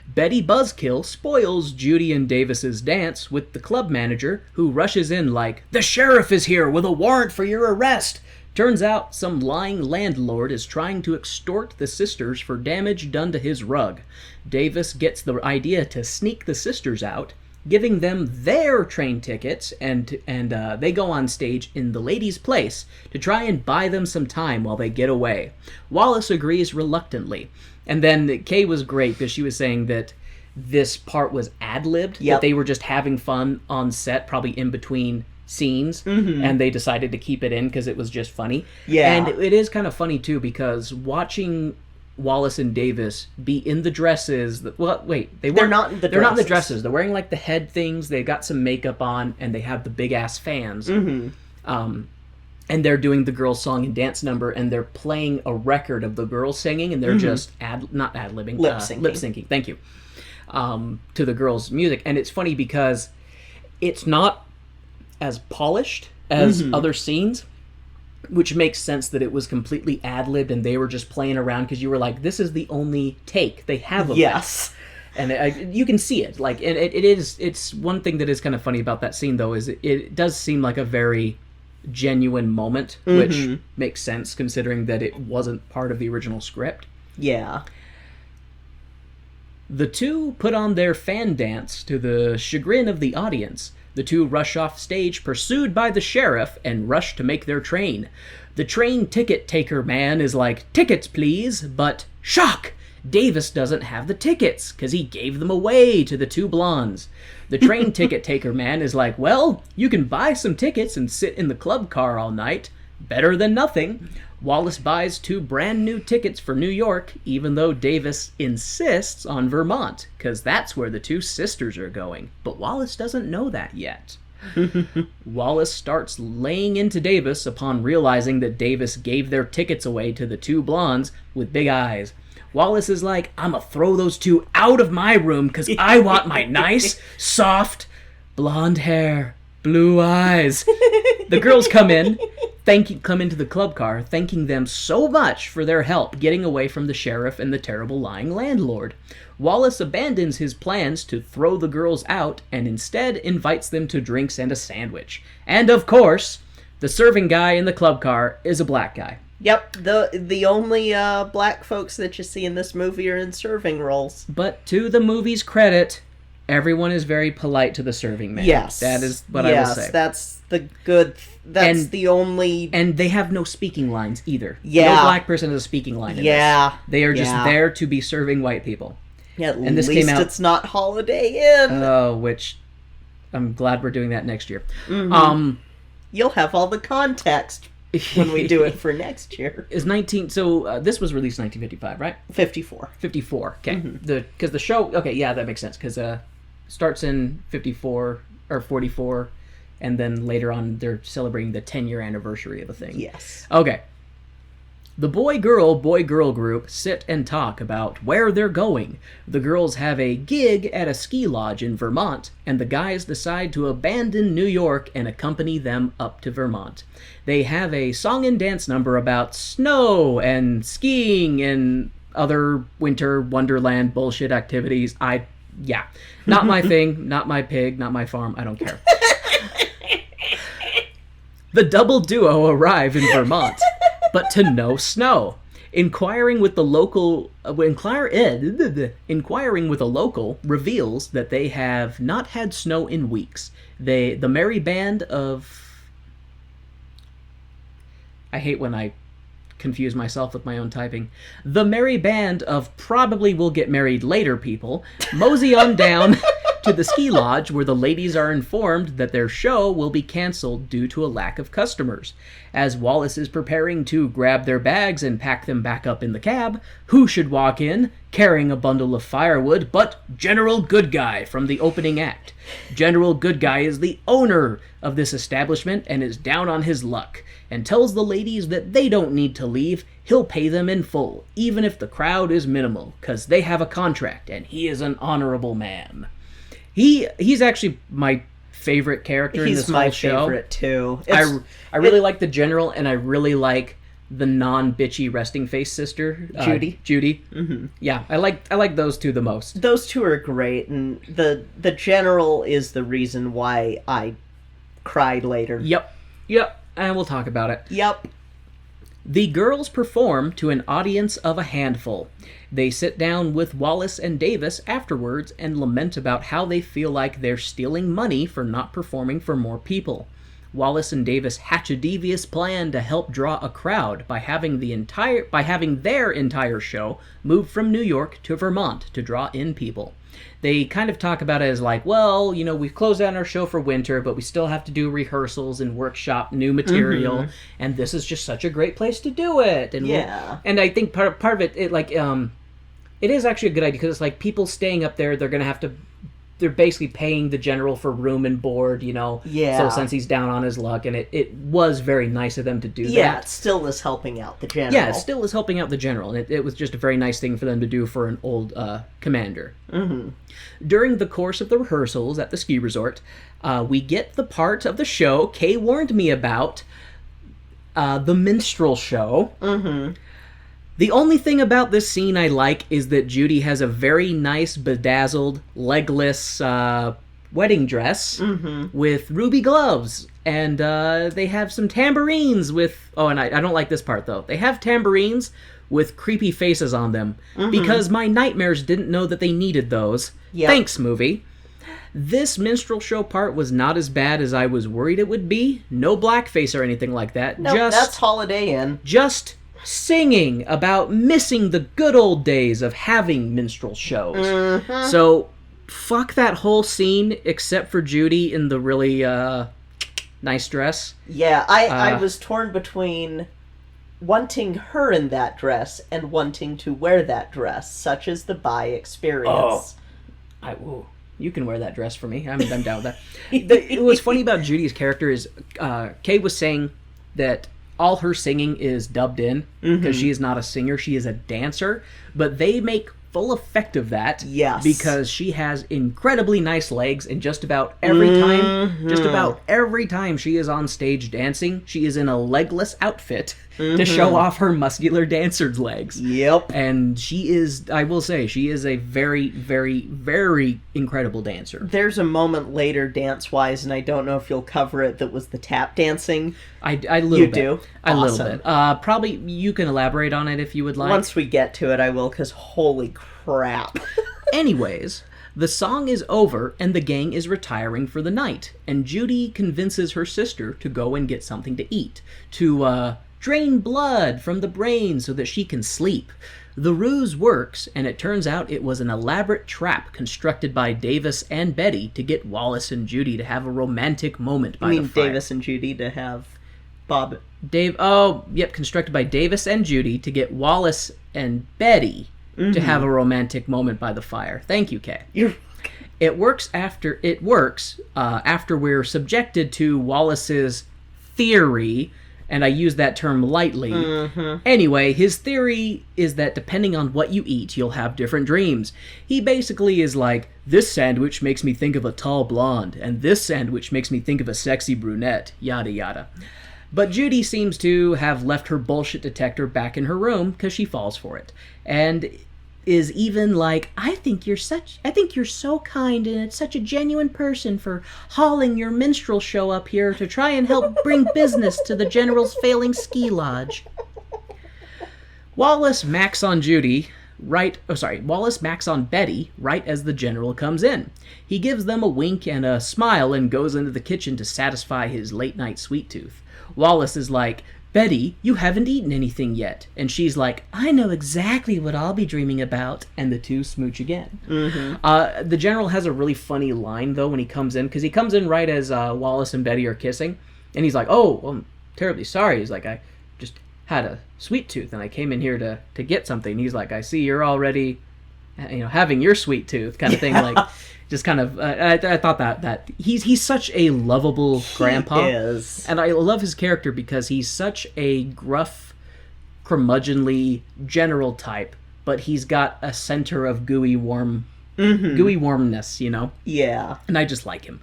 Betty Buzzkill spoils Judy and Davis's dance with the club manager, who rushes in like, the sheriff is here with a warrant for your arrest. Turns out some lying landlord is trying to extort the sisters for damage done to his rug. Davis gets the idea to sneak the sisters out, giving them their train tickets, and they go on stage in the ladies' place to try and buy them some time while they get away. Wallace agrees reluctantly. And then Kay was great because she was saying that this part was ad-libbed, that they were just having fun on set, probably in between scenes, and they decided to keep it in because it was just funny. Yeah. And it is kind of funny too, because watching Wallace and Davis be in the dresses, they're not in the dresses. They're wearing like the head things, they got some makeup on, and they have the big ass fans. And they're doing the girls' song and dance number, and they're playing a record of the girls singing, and they're just not ad-libbing, lip syncing. Thank you. To the girls' music. And it's funny because it's not as polished as other scenes, which makes sense that it was completely ad-libbed and they were just playing around, because you were like, this is the only take they have of it. And you can see it. Like, and it's one thing that is kind of funny about that scene, though, is it does seem like a very genuine moment, which makes sense considering that it wasn't part of the original script. Yeah. The two put on their fan dance to the chagrin of the audience. The two rush off stage, pursued by the sheriff, and rush to make their train. The train ticket taker man is like, tickets please, but shock! Davis doesn't have the tickets, because he gave them away to the two blondes. The train ticket taker man is like, well, you can buy some tickets and sit in the club car all night. Better than nothing. Wallace buys 2 brand new tickets for New York, even though Davis insists on Vermont, because that's where the 2 sisters are going. But Wallace doesn't know that yet. Wallace starts laying into Davis upon realizing that Davis gave their tickets away to the 2 blondes with big eyes. Wallace is like, I'ma throw those 2 out of my room because I want my nice, soft, blonde hair, blue eyes. The girls come into the club car, thanking them so much for their help getting away from the sheriff and the terrible lying landlord. Wallace abandons his plans to throw the girls out and instead invites them to drinks and a sandwich. And of course, the serving guy in the club car is a black guy. Yep, the only black folks that you see in this movie are in serving roles. But to the movie's credit, everyone is very polite to the serving man. Yes. That is what I will say. Yes, that's the good... That's And- the only... And they have no speaking lines either. Yeah. No black person has a speaking line in Yeah. this. They are just Yeah. there to be serving white people. Yeah, at And this least came out- it's not Holiday Inn. Which I'm glad we're doing that next year. Mm-hmm. You'll have all the context when we do it for next year. Is this was released 1955, right? 54. 54. Okay. Mm-hmm. Because the show, okay, yeah, that makes sense. Because starts in 54 or 44, and then later on they're celebrating the 10-year anniversary of the thing. Yes. Okay. The boy-girl group sit and talk about where they're going. The girls have a gig at a ski lodge in Vermont, and the guys decide to abandon New York and accompany them up to Vermont. They have a song and dance number about snow and skiing and other winter wonderland bullshit activities. Not my thing, not my pig, not my farm, I don't care. The double duo arrive in Vermont, but to no snow. Inquiring with a local reveals that they have not had snow in weeks. The merry band of... I hate when I confuse myself with my own typing. The merry band of probably will get married later people mosey on down to the ski lodge, where the ladies are informed that their show will be canceled due to a lack of customers. As Wallace is preparing to grab their bags and pack them back up in the cab, who should walk in, carrying a bundle of firewood, but General Goodguy from the opening act. General Goodguy is the owner of this establishment and is down on his luck, and tells the ladies that they don't need to leave, he'll pay them in full, even if the crowd is minimal, 'cause they have a contract, and he is an honorable man. He's actually my favorite character in this whole show. He's my favorite, too. I really like the general, and I really like the non-bitchy resting face sister, Judy. Mm-hmm. Yeah, I like those two the most. Those two are great, and the general is the reason why I cried later. Yep, and we'll talk about it. Yep. The girls perform to an audience of a handful. They sit down with Wallace and Davis afterwards and lament about how they feel like they're stealing money for not performing for more people. Wallace and Davis hatch a devious plan to help draw a crowd by having their entire show move from New York to Vermont to draw in people. They kind of talk about it as like, well, we've closed down our show for winter, but we still have to do rehearsals and workshop new material, and this is just such a great place to do it. And and I think part of it, it is actually a good idea, because it's like people staying up there, they're basically paying the general for room and board, Yeah. So since he's down on his luck, and it was very nice of them to do that. Yeah, it still is helping out the general. Yeah, it still is helping out the general, and it was just a very nice thing for them to do for an old commander. Mm-hmm. During the course of the rehearsals at the ski resort, we get the part of the show Kay warned me about, the minstrel show. Mm-hmm. The only thing about this scene I like is that Judy has a very nice, bedazzled, legless wedding dress with ruby gloves. And they have some tambourines with... Oh, and I don't like this part, though. They have tambourines with creepy faces on them, because my nightmares didn't know that they needed those. Yep. Thanks, movie. This minstrel show part was not as bad as I was worried it would be. No blackface or anything like that. No, that's Holiday Inn. Just singing about missing the good old days of having minstrel shows. So, fuck that whole scene, except for Judy in the really nice dress. Yeah, I was torn between wanting her in that dress and wanting to wear that dress, such as the bi experience. You can wear that dress for me. I'm down with that. What's funny about Judy's character is Kay was saying that all her singing is dubbed in, because she is not a singer, she is a dancer, but they make full effect of that. Yes. Because she has incredibly nice legs, and just about every time she is on stage dancing, she is in a legless outfit to show off her muscular dancer's legs. Yep. And she is, I will say, she is a very, very, very incredible dancer. There's a moment later, dance-wise, and I don't know if you'll cover it, that was the tap dancing. I little You bit. do? A Awesome. little bit. Probably you can elaborate on it if you would like. Once we get to it, I will, because holy crap. Anyways, the song is over and the gang is retiring for the night, and Judy convinces her sister to go and get something to eat, to drain blood from the brain so that she can sleep. The ruse works, and it turns out it was an elaborate trap constructed by Davis and Betty to get Wallace and Judy to have a romantic moment by the fire. Davis and Judy to have Bob... constructed by Davis and Judy to get Wallace and Betty to have a romantic moment by the fire. Thank you, Kay. It works after we're subjected to Wallace's theory, and I use that term lightly. Anyway, his theory is that depending on what you eat, you'll have different dreams. He basically is like, this sandwich makes me think of a tall blonde, and this sandwich makes me think of a sexy brunette, yada yada. But Judy seems to have left her bullshit detector back in her room because she falls for it. And is even like, I think you're so kind, and it's such a genuine person for hauling your minstrel show up here to try and help bring business to the General's failing ski lodge. Wallace macks on Betty right as the General comes in. He gives them a wink and a smile and goes into the kitchen to satisfy his late-night sweet tooth. Wallace is like, Betty, you haven't eaten anything yet. And she's like, I know exactly what I'll be dreaming about. And the two smooch again. The General has a really funny line, though, when he comes in. Because he comes in right as Wallace and Betty are kissing. And he's like, oh, well, I'm terribly sorry. He's like, I just had a sweet tooth, and I came in here to get something. And he's like, I see you're already, having your sweet tooth kind of thing. Like, just kind of, I thought that he's such a lovable grandpa. He is. And I love his character because he's such a gruff, curmudgeonly general type, but he's got a center of gooey warmness, Yeah. And I just like him.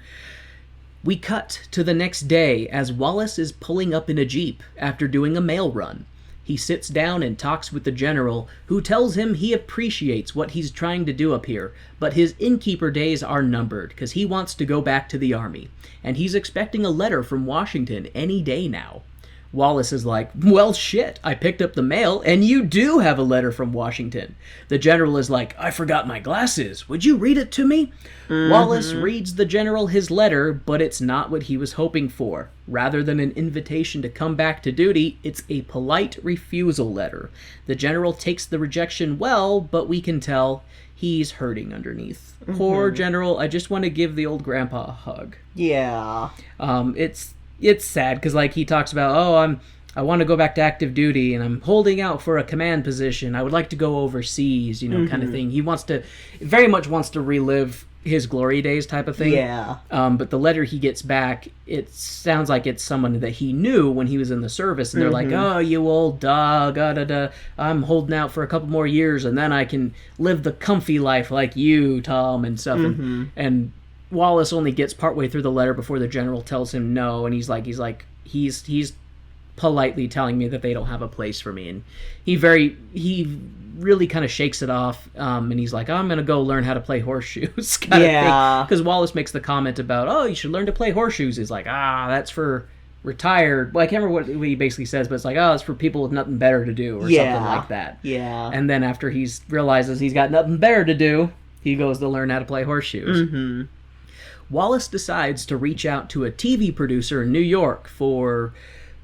We cut to the next day as Wallace is pulling up in a Jeep after doing a mail run. He sits down and talks with the General, who tells him he appreciates what he's trying to do up here, but his innkeeper days are numbered because he wants to go back to the army, and he's expecting a letter from Washington any day now. Wallace is like, well, shit, I picked up the mail, and you do have a letter from Washington. The General is like, I forgot my glasses. Would you read it to me? Wallace reads the General his letter, but it's not what he was hoping for. Rather than an invitation to come back to duty, it's a polite refusal letter. The General takes the rejection well, but we can tell he's hurting underneath. Poor General, I just want to give the old grandpa a hug. Yeah. It's sad because he talks about, I want to go back to active duty and I'm holding out for a command position. I would like to go overseas, kind of thing. He very much wants to relive his glory days type of thing. Yeah. But the letter he gets back, it sounds like it's someone that he knew when he was in the service, and they're like, oh, you old dog, I'm holding out for a couple more years and then I can live the comfy life like you, Tom, and stuff. And Wallace only gets partway through the letter before the General tells him no, and he's politely telling me that they don't have a place for me, and he really kind of shakes it off, and he's like, I'm gonna go learn how to play horseshoes, kind of thing. Because Wallace makes the comment about, oh, you should learn to play horseshoes. He's like, that's for retired. Well, I can't remember what he basically says, but it's like, it's for people with nothing better to do, or something like that. Yeah. And then after he realizes he's got nothing better to do, he goes to learn how to play horseshoes. Wallace decides to reach out to a TV producer in New York for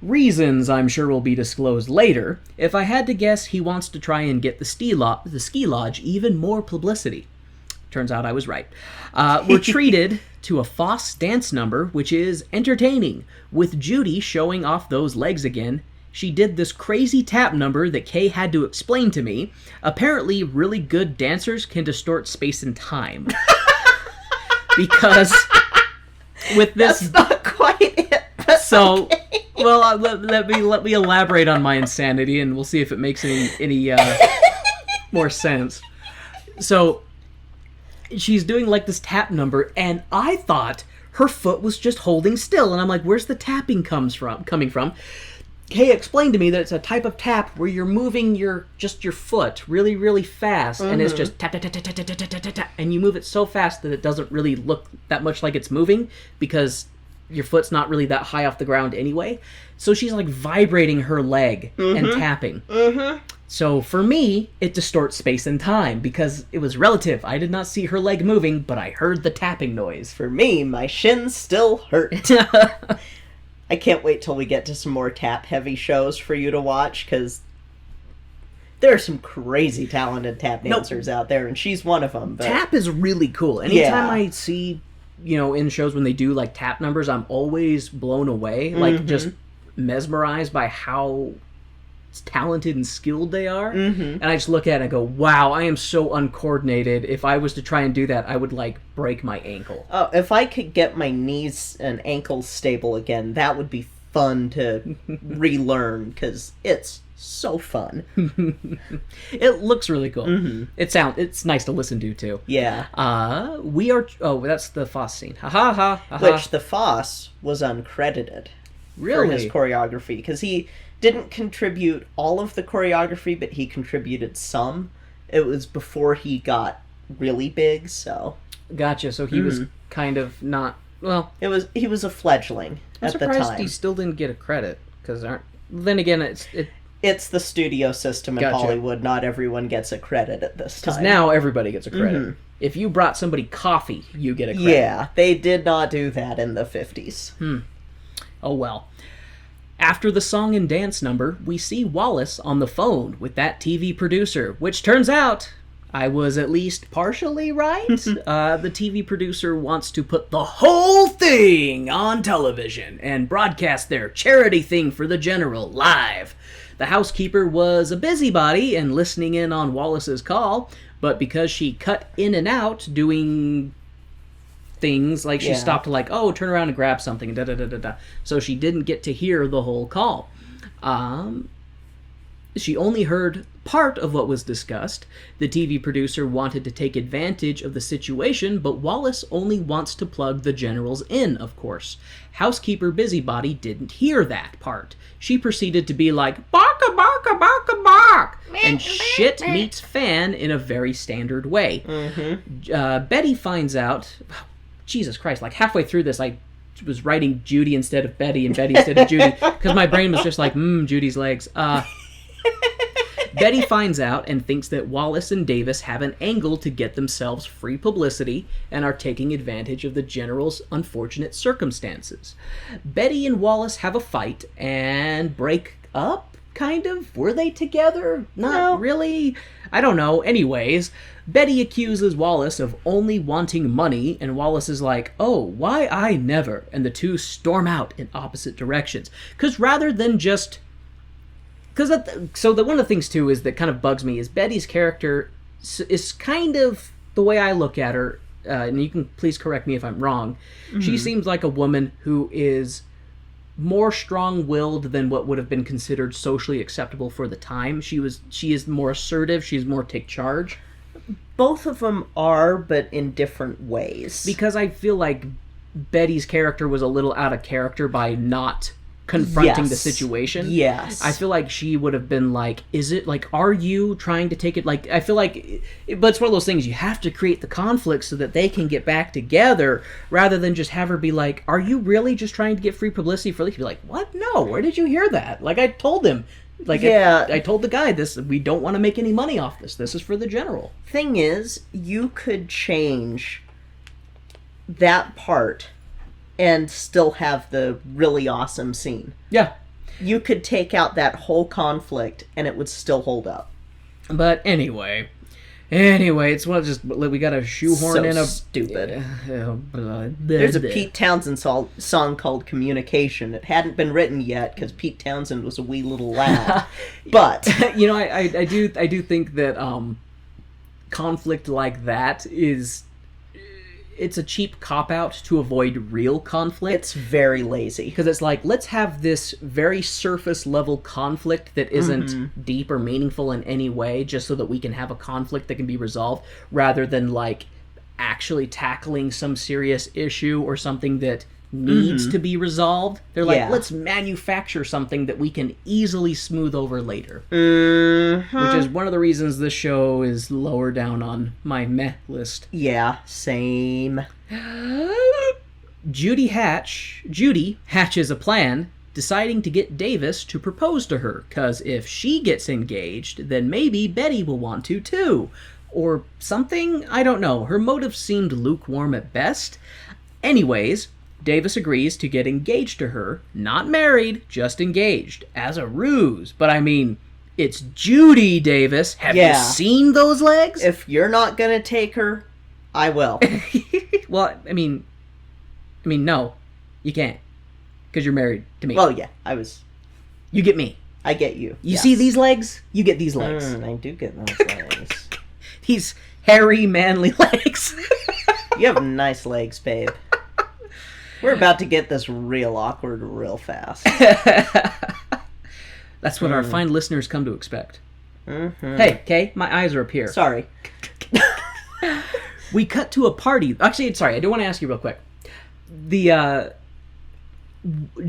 reasons I'm sure will be disclosed later. If I had to guess, he wants to try and get the ski lodge even more publicity. Turns out I was right. We're treated to a Foss dance number, which is entertaining, with Judy showing off those legs again. She did this crazy tap number that Kay had to explain to me. Apparently, really good dancers can distort space and time. Because with this... That's not quite it. So, okay. Well, let me elaborate on my insanity, and we'll see if it makes any more sense. So she's doing like this tap number, and I thought her foot was just holding still, and I'm like, where's the tapping coming from? Kay explained to me that it's a type of tap where you're moving your foot really, really fast, and it's just tap, tap, tap, tap, tap, tap, tap, tap, tap, and you move it so fast that it doesn't really look that much like it's moving, because your foot's not really that high off the ground anyway. So she's like vibrating her leg and tapping. So for me, it distorts space and time, because it was relative. I did not see her leg moving, but I heard the tapping noise. For me, my shins still hurt. I can't wait till we get to some more tap-heavy shows for you to watch, because there are some crazy talented tap dancers out there, and she's one of them. But... Tap is really cool. Anytime I see, in shows when they do, like, tap numbers, I'm always blown away. Like, just mesmerized by how talented and skilled they are. And I just look at it and go, wow, I am so uncoordinated. If I was to try and do that, I would like break my ankle. Oh, if I could get my knees and ankles stable again, that would be fun to relearn, because it's so fun. It looks really cool. It's nice to listen to too. Yeah. That's the Foss scene. Ha ha ha. Which the Foss was uncredited for his Really? choreography, because he didn't contribute all of the choreography, but he contributed some. It was before he got really big, so... Gotcha, so he was kind of not... Well... He was a fledgling I'm at the surprised time. he still didn't get a credit, because then again, It's the studio system in Gotcha. Hollywood. Not everyone gets a credit at this time. now everybody gets a credit. If you brought somebody coffee, you get a credit. Yeah, they did not do that in the 50s. Oh well. After the song and dance number, we see Wallace on the phone with that TV producer, which turns out I was at least partially right. The TV producer wants to put the whole thing on television and broadcast their charity thing for the general live. The housekeeper was a busybody and listening in on Wallace's call, but because she cut in and out doing things, like she stopped to like, oh, turn around and grab something, da da da da da. So she didn't get to hear the whole call. She only heard part of what was discussed. The TV producer wanted to take advantage of the situation, but Wallace only wants to plug the generals in, of course. Housekeeper Busybody didn't hear that part. She proceeded to be like, barka barka barka bark, and shit meets fan in a very standard way. Betty finds out... Jesus Christ, like halfway through this, I was writing Judy instead of Betty and Betty instead of Judy, because my brain was just like, Judy's legs. Betty finds out and thinks that Wallace and Davis have an angle to get themselves free publicity and are taking advantage of the general's unfortunate circumstances. Betty and Wallace have a fight and break up, kind of? Were they together? Not really. I don't know. Anyways, Betty accuses Wallace of only wanting money, and Wallace is like, oh, why I never? And the two storm out in opposite directions. Because rather than just... one of the things, too, is that kind of bugs me is Betty's character is kind of, the way I look at her, and you can please correct me if I'm wrong, she seems like a woman who is more strong-willed than what would have been considered socially acceptable for the time. She is more assertive, she's more take charge. Both of them are, but in different ways. Because I feel like Betty's character was a little out of character by not confronting the situation. Yes. I feel like she would have been like, is it, like, are you trying to take it, like, I feel like, but it's one of those things, you have to create the conflict so that they can get back together, rather than just have her be like, are you really just trying to get free publicity for, like, be like, what? No, where did you hear that? Like, I told him. Like, I told the guy this, we don't want to make any money off this. This is for the general. Thing is, you could change that part and still have the really awesome scene. Yeah. You could take out that whole conflict and it would still hold up. But anyway, it's we got to shoehorn in a stupid. There's a Pete Townsend song called "Communication." It hadn't been written yet because Pete Townsend was a wee little lad. But I do think that conflict like that is it's a cheap cop-out to avoid real conflict. It's very lazy. Because it's like, let's have this very surface-level conflict that isn't deep or meaningful in any way, just so that we can have a conflict that can be resolved, rather than, like, actually tackling some serious issue or something that needs to be resolved. They're like, let's manufacture something that we can easily smooth over later. Which is one of the reasons this show is lower down on my meh list. Yeah, same. Judy hatches a plan, deciding to get Davis to propose to her, because if she gets engaged, then maybe Betty will want to too. Or something? I don't know. Her motives seemed lukewarm at best. Anyways, Davis agrees to get engaged to her, not married, just engaged, as a ruse. But I mean, it's Judy Davis. Have you seen those legs? If you're not gonna take her, I will. Well, I mean, no, you can't, because you're married to me. Well, yeah, You get me. I get you. You see these legs? You get these legs. I do get those legs. These hairy, manly legs. You have nice legs, babe. We're about to get this real awkward real fast. That's what our fine listeners come to expect. Hey, Kay, my eyes are up here. Sorry. We cut to a party. Actually, sorry, I do want to ask you real quick. Can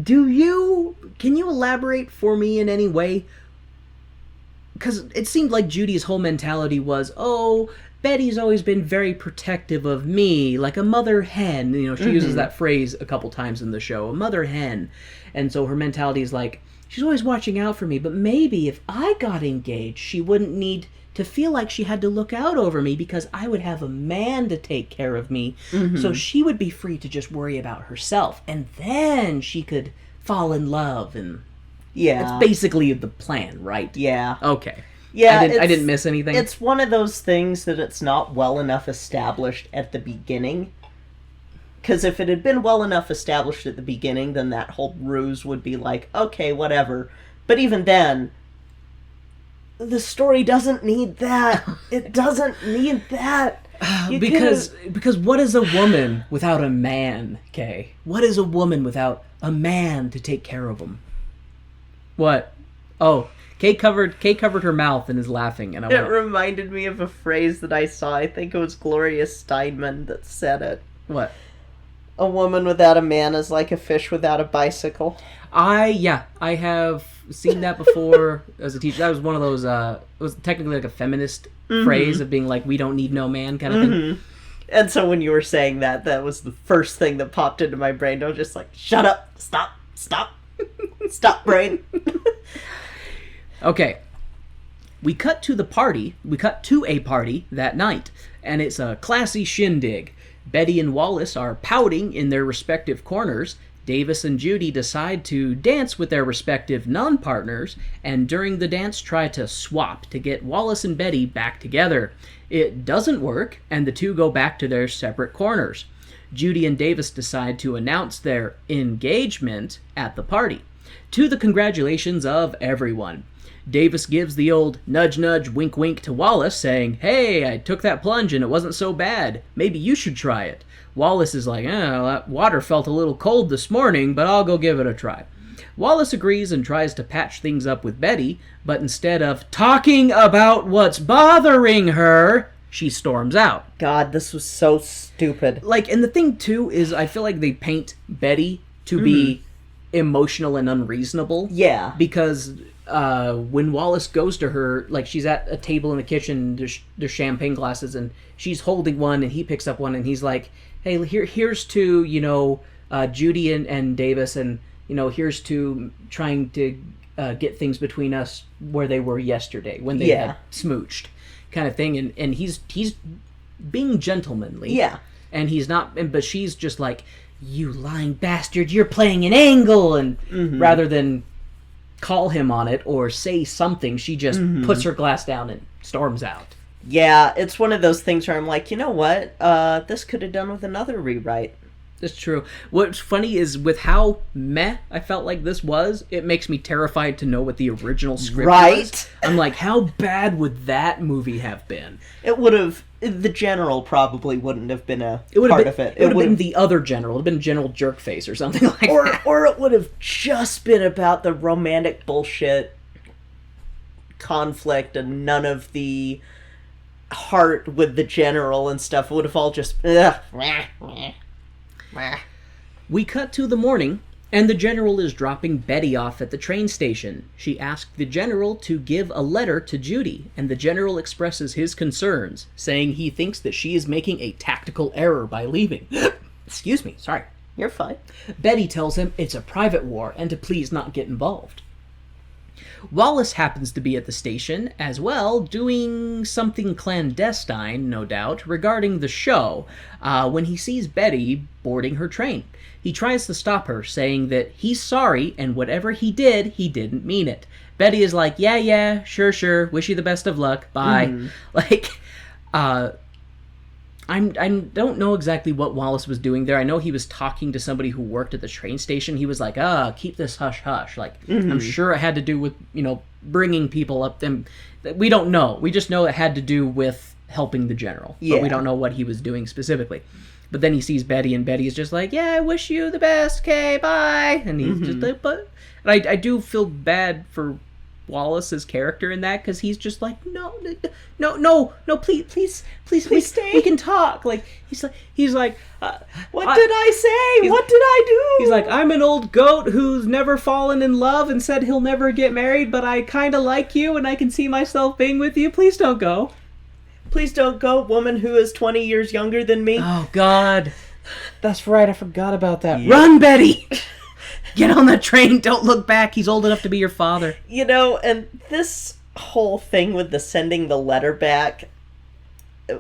you elaborate for me in any way? Because it seemed like Judy's whole mentality was, oh, Betty's always been very protective of me, like a mother hen. You know, she uses that phrase a couple times in the show, a mother hen. And so her mentality is like, she's always watching out for me, but maybe if I got engaged, she wouldn't need to feel like she had to look out over me because I would have a man to take care of me. So she would be free to just worry about herself. And then she could fall in love. And it's basically the plan, right? Yeah. Okay. Yeah, I didn't miss anything. It's one of those things that it's not well enough established at the beginning. Because if it had been well enough established at the beginning, then that whole ruse would be like, okay, whatever. But even then, the story doesn't need that. It doesn't need that. Because what is a woman without a man, Kay? What is a woman without a man to take care of them? What? Oh, Kay covered her mouth and is laughing, and It reminded me of a phrase that I saw. I think it was Gloria Steinem that said it. What? A woman without a man is like a fish without a bicycle. I have seen that before as a teacher. That was one of those, it was technically like a feminist phrase of being like, we don't need no man kind of thing. And so when you were saying that, that was the first thing that popped into my brain. I was just like, shut up, stop, stop, brain. Okay. We cut to a party that night, and it's a classy shindig. Betty and Wallace are pouting in their respective corners. Davis and Judy decide to dance with their respective non-partners, and during the dance try to swap to get Wallace and Betty back together. It doesn't work, and the two go back to their separate corners. Judy and Davis decide to announce their engagement at the party, to the congratulations of everyone. Davis gives the old nudge nudge wink wink to Wallace, saying, hey, I took that plunge and it wasn't so bad. Maybe you should try it. Wallace is like, that water felt a little cold this morning, but I'll go give it a try. Wallace agrees and tries to patch things up with Betty, but instead of talking about what's bothering her, she storms out. God, this was so stupid. Like, and the thing, too, is I feel like they paint Betty to be emotional and unreasonable. Yeah. Because when Wallace goes to her, like, she's at a table in the kitchen, there's champagne glasses, and she's holding one, and he picks up one, and he's like, hey, here's to, Judy and Davis, and, here's to trying to get things between us where they were yesterday, when they had smooched, kind of thing, and he's being gentlemanly. Yeah. And he's not, but she's just like, you lying bastard, you're playing an angle, and rather than call him on it or say something, she just puts her glass down and storms out. Yeah, it's one of those things where I'm like, you know what? This could have done with another rewrite. That's true. What's funny is with how meh I felt like this was, it makes me terrified to know what the original script was. I'm like, how bad would that movie have been? It would have... The general probably wouldn't have been a It would part have of it. It would have been the other general. It would have been General Jerkface or something like that. Or it would have just been about the romantic bullshit conflict and none of the heart with the general and stuff. It would have all just... We cut to the morning, and the general is dropping Betty off at the train station. She asked the general to give a letter to Judy, and the general expresses his concerns, saying he thinks that she is making a tactical error by leaving. Excuse me, sorry. You're fine. Betty tells him it's a private war and to please not get involved. Wallace happens to be at the station as well, doing something clandestine, no doubt, regarding the show, when he sees Betty boarding her train. He tries to stop her, saying that he's sorry, and whatever he didn't mean it. Betty is like, yeah, sure, wish you the best of luck, bye. I don't know exactly what Wallace was doing there. I know he was talking to somebody who worked at the train station. He was like, keep this hush-hush. I'm sure it had to do with, bringing people up. And we don't know. We just know it had to do with helping the general. Yeah. But we don't know what he was doing specifically. But then he sees Betty, and Betty is just like, yeah, I wish you the best, okay, bye. And he's just like, but... And I do feel bad for Wallace's character in that, because he's just like, no, please stay. We can talk. He's like, what did I say? What did I do? He's like, I'm an old goat who's never fallen in love and said he'll never get married, but I kind of like you and I can see myself being with you. Please don't go. Please don't go, woman who is 20 years younger than me. Oh, God. That's right, I forgot about that. Yeah. Run, Betty! Get on the train, don't look back. He's old enough to be your father. And this whole thing with the sending the letter back...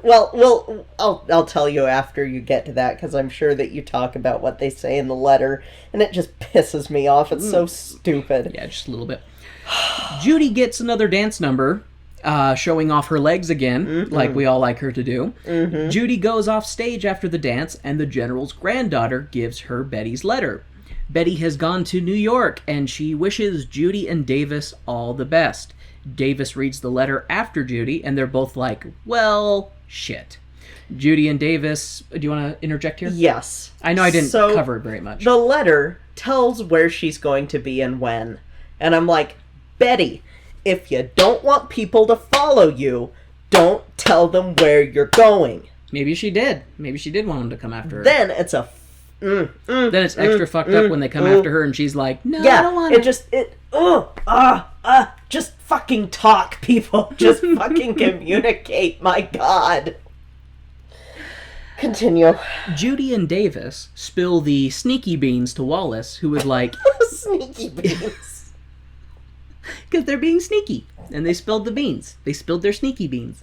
Well, I'll tell you after you get to that, because I'm sure that you talk about what they say in the letter, and it just pisses me off. It's so stupid. Yeah, just a little bit. Judy gets another dance number, showing off her legs again, like we all like her to do. Judy goes off stage after the dance, and the general's granddaughter gives her Betty's letter. Betty has gone to New York, and she wishes Judy and Davis all the best. Davis reads the letter after Judy, and they're both like, well, shit. Judy and Davis, do you want to interject here? Yes. I know I didn't cover it very much. The letter tells where she's going to be and when. And I'm like, Betty, if you don't want people to follow you, don't tell them where you're going. Maybe she did. Maybe she did want them to come after her. Then it's a... then it's extra fucked up when they come after her and she's like, no, I don't want to. Just fucking talk, people. Just fucking communicate, my God. Continue. Judy and Davis spill the sneaky beans to Wallace, who is like... Sneaky beans. Because they're being sneaky. And they spilled the beans. They spilled their sneaky beans.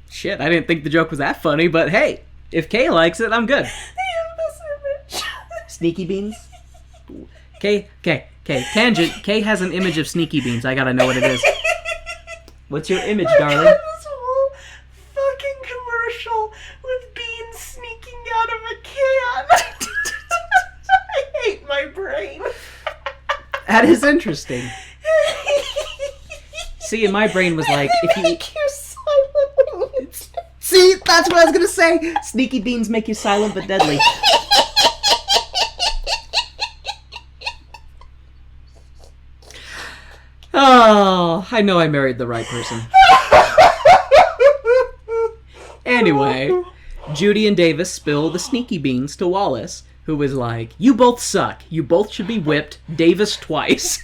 Shit, I didn't think the joke was that funny, but hey, if Kay likes it, I'm good. Sneaky beans? Kay, tangent. Kay has an image of sneaky beans. I gotta know what it is. What's your image, darling? This whole fucking commercial with beans sneaking out of a can. I hate my brain. That is interesting. See, and my brain was like, if you... Make you silent when you... See, that's what I was gonna say. Sneaky beans make you silent but deadly. Oh, I know I married the right person. Anyway, Judy and Davis spill the sneaky beans to Wallace, who was like, you both suck. You both should be whipped, Davis twice.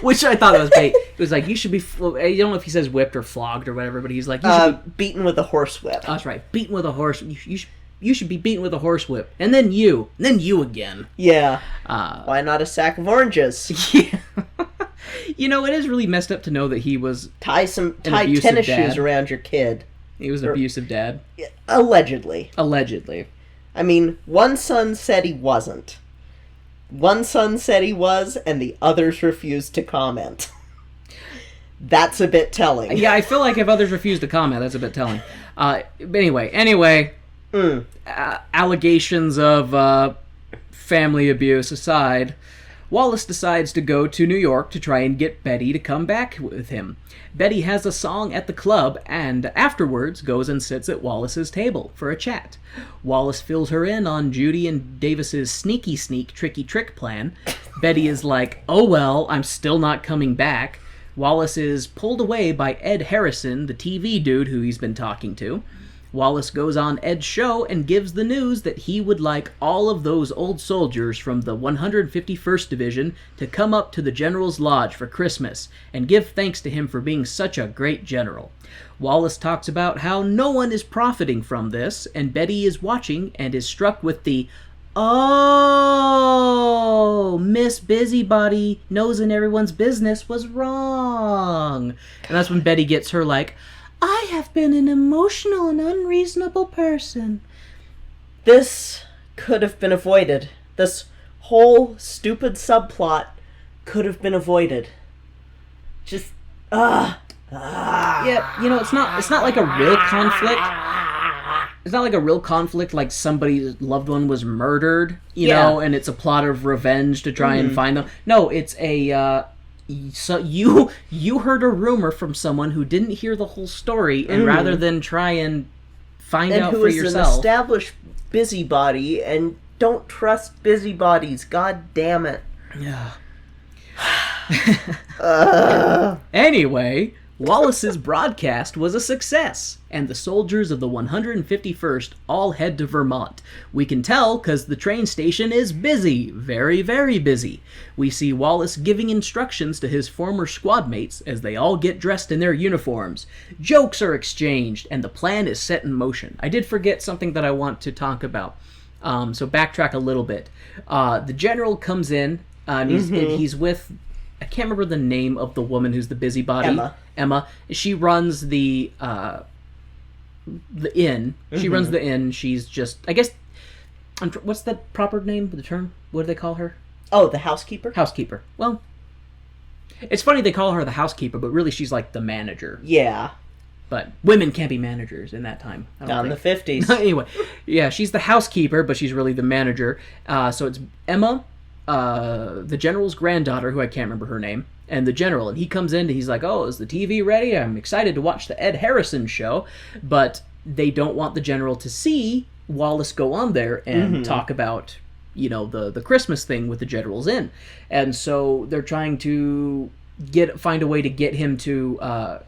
Which I thought that was bait. It was like, you should be... I don't know if he says whipped or flogged or whatever, but he's like... You should be beaten with a horsewhip. Oh, that's right. Beaten with a horse... You should be beaten with a horsewhip. And then you. And then you again. Yeah. Why not a sack of oranges? Yeah. It is really messed up to know that he was... Tie tennis shoes around your kid. He was an abusive dad. Allegedly. I mean, one son said he wasn't. One son said he was, and the others refused to comment. That's a bit telling. Yeah, I feel like if others refuse to comment, that's a bit telling. But anyway, allegations of family abuse aside, Wallace decides to go to New York to try and get Betty to come back with him. Betty has a song at the club and afterwards goes and sits at Wallace's table for a chat. Wallace fills her in on Judy and Davis's sneaky sneak tricky trick plan. Betty is like, oh well, I'm still not coming back. Wallace is pulled away by Ed Harrison, the TV dude who he's been talking to. Wallace goes on Ed's show and gives the news that he would like all of those old soldiers from the 151st Division to come up to the General's Lodge for Christmas and give thanks to him for being such a great general. Wallace talks about how no one is profiting from this, and Betty is watching and is struck with the, oh, Miss Busybody nosing everyone's business was wrong. And that's when Betty gets her like, I have been an emotional and unreasonable person. This could have been avoided. This whole stupid subplot could have been avoided. Just, Yeah, it's not like a real conflict. It's not like a real conflict like somebody's loved one was murdered, you know, and it's a plot of revenge to try and find them. No, it's a, so you heard a rumor from someone who didn't hear the whole story, and rather than try and find out for yourself, an established busybody, and don't trust busybodies. God damn it. Yeah. Anyway, Wallace's broadcast was a success, and the soldiers of the 151st all head to Vermont. We can tell because the train station is busy, very, very busy. We see Wallace giving instructions to his former squad mates as they all get dressed in their uniforms. Jokes are exchanged, and the plan is set in motion. I did forget something that I want to talk about, so backtrack a little bit. The general comes in, and he's with... I can't remember the name of the woman who's the busybody. Emma. She runs the inn. She runs the inn. She's just, I guess, what's the proper name, the term? What do they call her? Oh, the housekeeper? Housekeeper. Well, it's funny they call her the housekeeper, but really she's like the manager. Yeah. But women can't be managers in that time. Not in the 50s. Anyway, yeah, she's the housekeeper, but she's really the manager. So it's Emma, the general's granddaughter, who I can't remember her name, and the general, and he comes in and he's like, oh, is the TV ready? I'm excited to watch the Ed Harrison show. But they don't want the general to see Wallace go on there and talk about, the Christmas thing with the generals in. And so they're trying to find a way to get him to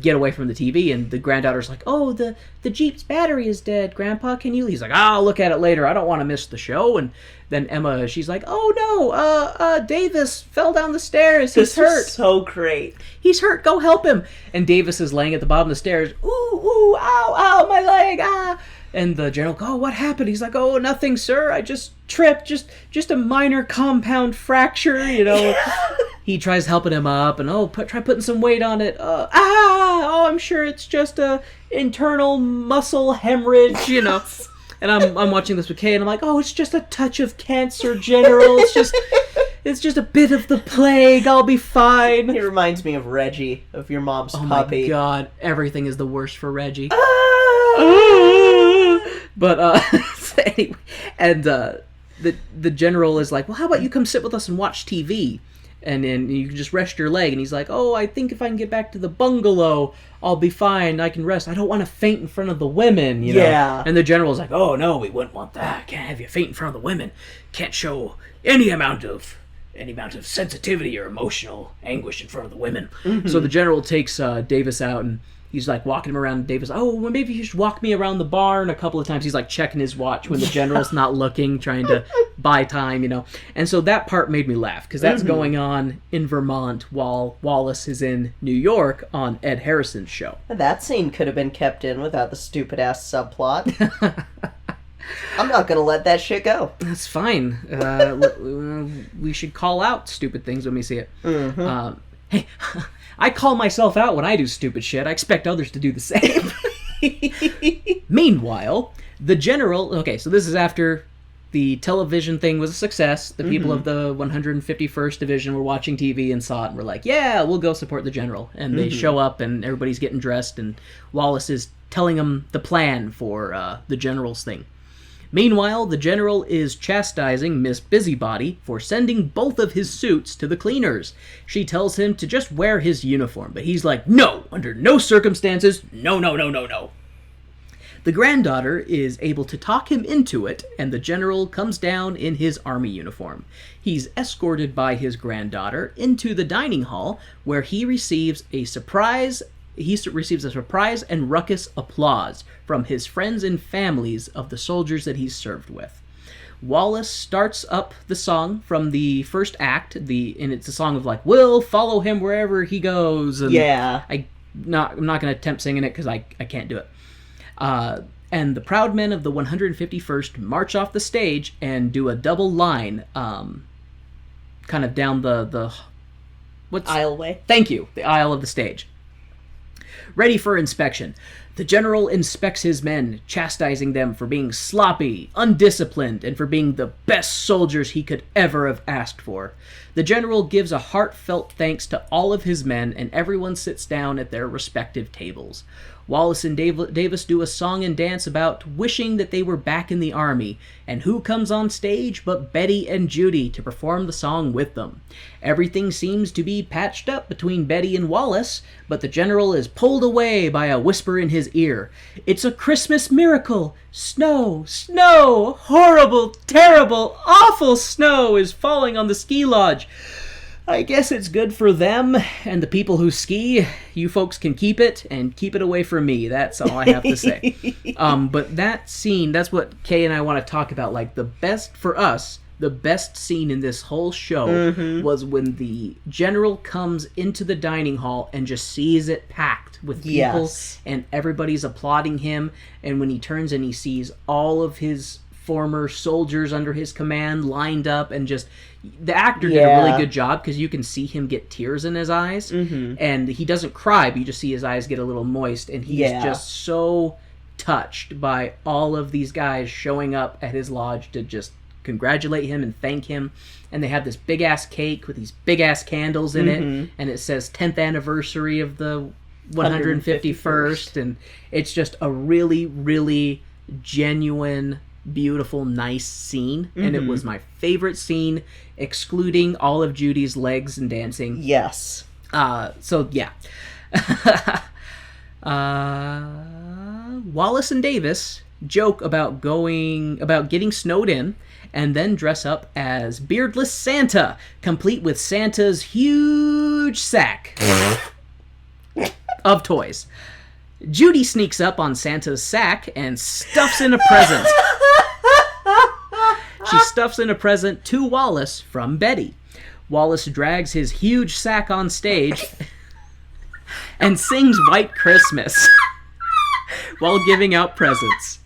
get away from the TV, and the granddaughter's like, oh, the Jeep's battery is dead, Grandpa, can you... He's like, I'll look at it later, I don't want to miss the show. And then Emma, she's like, oh no, Davis fell down the stairs, he's hurt. This is so great. He's hurt, go help him. And Davis is laying at the bottom of the stairs, ooh, ow, my leg, ah. And the general, oh, what happened? He's like, oh, nothing, sir, I just tripped, just a minor compound fracture, He tries helping him up, and try putting some weight on it. I'm sure it's just a internal muscle hemorrhage, And I'm watching this with Kay, and I'm like, oh, it's just a touch of cancer, General. It's just a bit of the plague. I'll be fine. He reminds me of Reggie, of your mom's puppy. Oh my God, everything is the worst for Reggie. But anyway, and the general is like, well, how about you come sit with us and watch TV? And then you can just rest your leg. And he's like, oh, I think if I can get back to the bungalow, I'll be fine. I can rest. I don't want to faint in front of the women, Yeah. And the general's like, oh, no, we wouldn't want that. Can't have you faint in front of the women. Can't show any amount of sensitivity or emotional anguish in front of the women. So the general takes Davis out, and he's like walking him around. Davis, oh, well, maybe you should walk me around the barn a couple of times. He's like checking his watch when the general's not looking, trying to buy time, And so that part made me laugh, because that's going on in Vermont while Wallace is in New York on Ed Harrison's show. That scene could have been kept in without the stupid-ass subplot. I'm not going to let that shit go. That's fine. We should call out stupid things when we see it. Hey, I call myself out when I do stupid shit. I expect others to do the same. Meanwhile, the general... Okay, so this is after the television thing was a success. The people of the 151st Division were watching TV and saw it and were like, yeah, we'll go support the general. And they show up and everybody's getting dressed and Wallace is telling them the plan for the general's thing. Meanwhile, the general is chastising Miss Busybody for sending both of his suits to the cleaners. She tells him to just wear his uniform, but he's like, no, under no circumstances, no, no, no, no, no. The granddaughter is able to talk him into it, and the general comes down in his army uniform. He's escorted by his granddaughter into the dining hall, where he receives a surprise and raucous applause from his friends and families of the soldiers that he's served with. Wallace starts up the song from the first act, and it's a song of like, we'll follow him wherever he goes. And Yeah. I'm not going to attempt singing it because I can't do it. And the proud men of the 151st march off the stage and do a double line, kind of down the Aisleway. Thank you, the aisle of the stage. Ready for inspection. The general inspects his men, chastising them for being sloppy, undisciplined, and for being the best soldiers he could ever have asked for. The general gives a heartfelt thanks to all of his men, and everyone sits down at their respective tables. Wallace and Davis do a song and dance about wishing that they were back in the army, and who comes on stage but Betty and Judy to perform the song with them. Everything seems to be patched up between Betty and Wallace, but the general is pulled away by a whisper in his ear. It's a Christmas miracle! Snow! Snow! Horrible, terrible, awful snow is falling on the ski lodge. I guess it's good for them and the people who ski. You folks can keep it, and keep it away from me. That's all I have to say. But that scene, that's what Kay and I want to talk about. Like, the best, for us, the best scene in this whole show was when the general comes into the dining hall and just sees it packed with people, and everybody's applauding him, and when he turns and he sees all of his former soldiers under his command lined up, and just the actor did a really good job because you can see him get tears in his eyes, and he doesn't cry, but you just see his eyes get a little moist, and he's just so touched by all of these guys showing up at his lodge to just congratulate him and thank him. And they have this big ass cake with these big ass candles in it, and it says 10th anniversary of the 151st, and it's just a really, really genuine, beautiful, nice scene, and it was my favorite scene, excluding all of Judy's legs and dancing. Yes. So yeah. Wallace and Davis joke about getting snowed in, and then dress up as beardless Santa, complete with Santa's huge sack of toys. Judy sneaks up on Santa's sack and stuffs in a present. She stuffs in a present to Wallace from Betty. Wallace drags his huge sack on stage and sings White Christmas while giving out presents.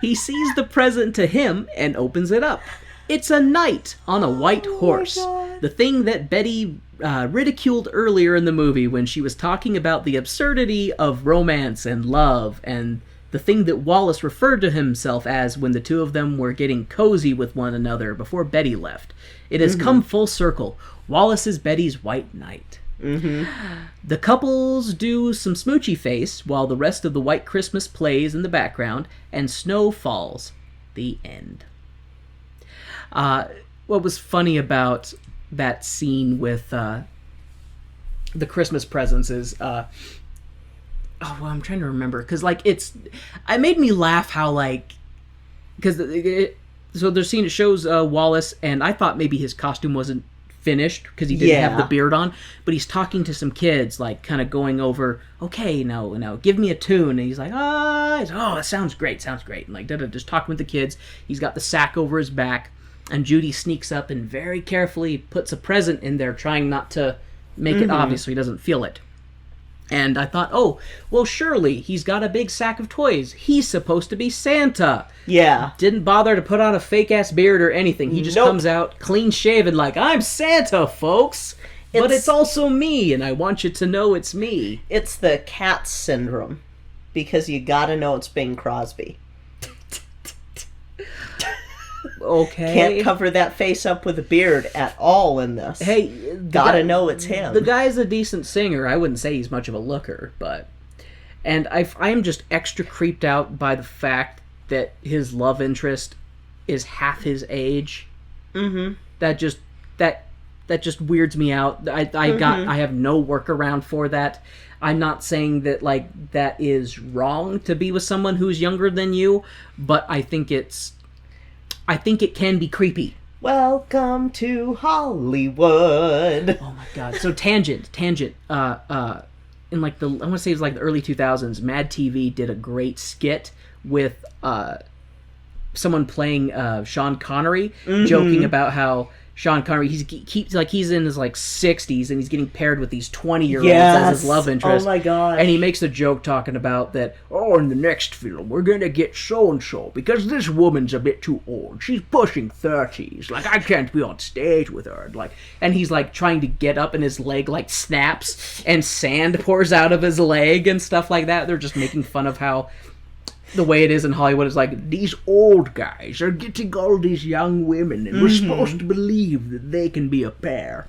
He sees the present to him and opens it up. It's a knight on a white horse. The thing that Betty ridiculed earlier in the movie when she was talking about the absurdity of romance and love, and the thing that Wallace referred to himself as when the two of them were getting cozy with one another before Betty left. It has come full circle. Wallace is Betty's white knight. The couples do some smoochy face while the rest of the White Christmas plays in the background, and snow falls. The end. What was funny about that scene with the Christmas presents is, I'm trying to remember, because it made me laugh how because so the scene, it shows Wallace, and I thought maybe his costume wasn't finished because he didn't have the beard on, but he's talking to some kids, kind of going over, okay, now give me a tune, and he's like, that sounds great, and just talking with the kids. He's got the sack over his back, and Judy sneaks up and very carefully puts a present in there, trying not to make it obvious so he doesn't feel it. And I thought, surely he's got a big sack of toys. He's supposed to be Santa. Yeah. Didn't bother to put on a fake-ass beard or anything. He just comes out clean-shaven I'm Santa, folks. But it's also me, and I want you to know it's me. It's the cat syndrome. because you gotta know it's Bing Crosby. Okay. Can't cover that face up with a beard at all in this. Hey, gotta know it's him. The guy's a decent singer. I wouldn't say he's much of a looker, but... And I'm just extra creeped out by the fact that his love interest is half his age. Mm-hmm. That just weirds me out. I have no workaround for that. I'm not saying that, like, that is wrong to be with someone who's younger than you, but I think it can be creepy. Welcome to Hollywood. Oh my god. So tangent. In like I want to say it was like the early 2000s, Mad TV did a great skit with someone playing Sean Connery, joking about how Sean Connery he's in his like 60s and he's getting paired with these 20-year-olds as his love interest. Oh my god. And he makes a joke talking about that, in the next film we're gonna get so and so because this woman's a bit too old. She's pushing 30s. Like, I can't be on stage with her. Like, and he's like trying to get up and his leg like snaps and sand pours out of his leg and stuff like that. They're just making fun of how the way it is in Hollywood is like, these old guys are getting all these young women and we're supposed to believe that they can be a pair.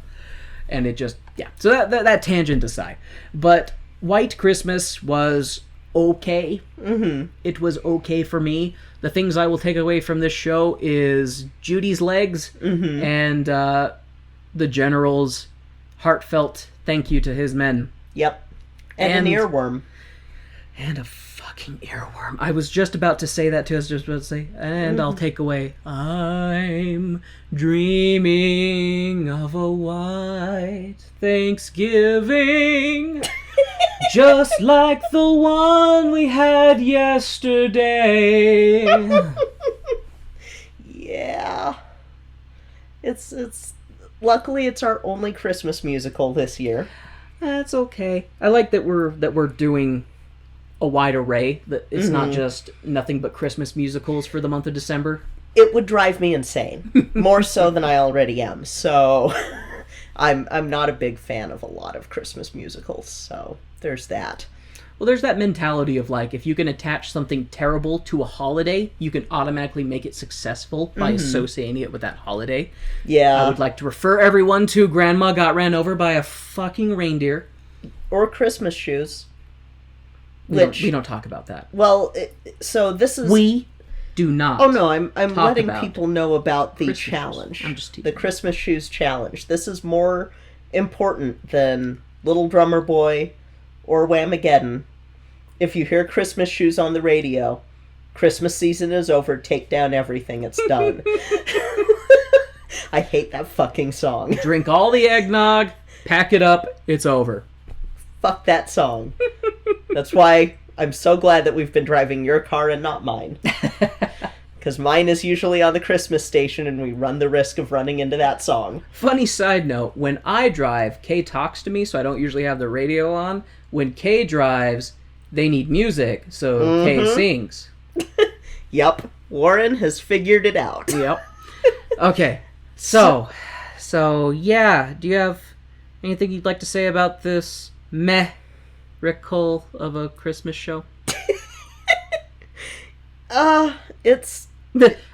And it just, yeah. So that tangent aside. But White Christmas was okay. Mm-hmm. It was okay for me. The things I will take away from this show is Judy's legs and the General's heartfelt thank you to his men. Yep. And an earworm. And a fucking earworm. I was just about to say that too. I was just about to say, and I'll take away, I'm dreaming of a white Thanksgiving, just like the one we had yesterday. Yeah. It's luckily it's our only Christmas musical this year. That's okay. I like that we're doing a wide array, that it's not just nothing but Christmas musicals for the month of December. It would drive me insane, more so than I already am. So I'm not a big fan of a lot of Christmas musicals, so there's that. Well, there's that mentality of like, if you can attach something terrible to a holiday, you can automatically make it successful by associating it with that holiday. Yeah. I would like to refer everyone to Grandma Got Ran Over by a fucking Reindeer. Or Christmas Shoes. We don't talk about that. Well, so this is... We do not. Oh no, I'm letting people know about the Christmas challenge. shoes. I'm just teasing. The Christmas Shoes Challenge. This is more important than Little Drummer Boy or Whamageddon. If you hear Christmas Shoes on the radio, Christmas season is over, take down everything, it's done. I hate that fucking song. Drink all the eggnog, pack it up, it's over. Fuck that song. That's why I'm so glad that we've been driving your car and not mine. Because mine is usually on the Christmas station and we run the risk of running into that song. Funny side note, when I drive, Kay talks to me, so I don't usually have the radio on. When Kay drives, they need music, so Kay sings. Yep. Warren has figured it out. Yep. Okay. So yeah, do you have anything you'd like to say about this meh-rickle of a Christmas show? It's...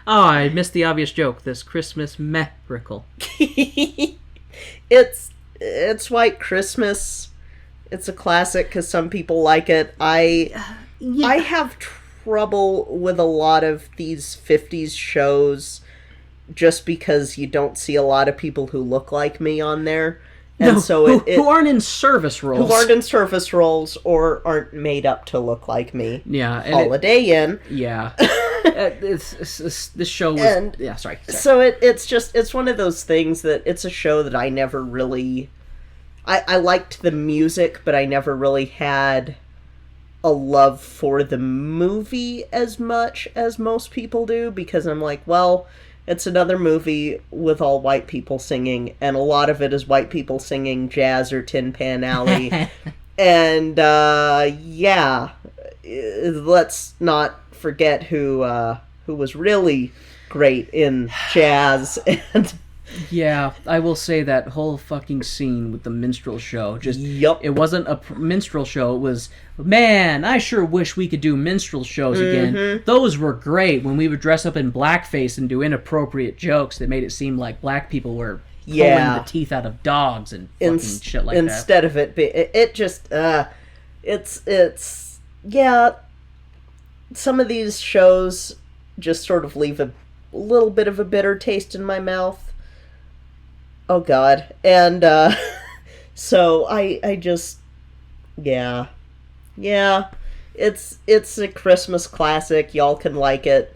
I missed the obvious joke. This Christmas meh-rickle. It's White Christmas. It's a classic because some people like it. I have trouble with a lot of these 50s shows just because you don't see a lot of people who look like me on there. And who aren't in service roles. Who aren't in service roles or aren't made up to look like me. Yeah. Holiday Inn. Yeah. This show was... yeah, sorry. So it's one of those things that it's a show that I never really... I liked the music, but I never really had a love for the movie as much as most people do, because I'm like, well, it's another movie with all white people singing, and a lot of it is white people singing jazz or Tin Pan Alley. And, yeah, let's not forget who was really great in jazz and Yeah, I will say that whole fucking scene with the minstrel show. Just Yup. It wasn't a minstrel show. It was, man, I sure wish we could do minstrel shows again. Those were great when we would dress up in blackface and do inappropriate jokes that made it seem like black people were pulling the teeth out of dogs and fucking shit like that. Instead of it just it's yeah. Some of these shows just sort of leave a little bit of a bitter taste in my mouth. Oh God. And so I just yeah. It's a Christmas classic. Y'all can like it.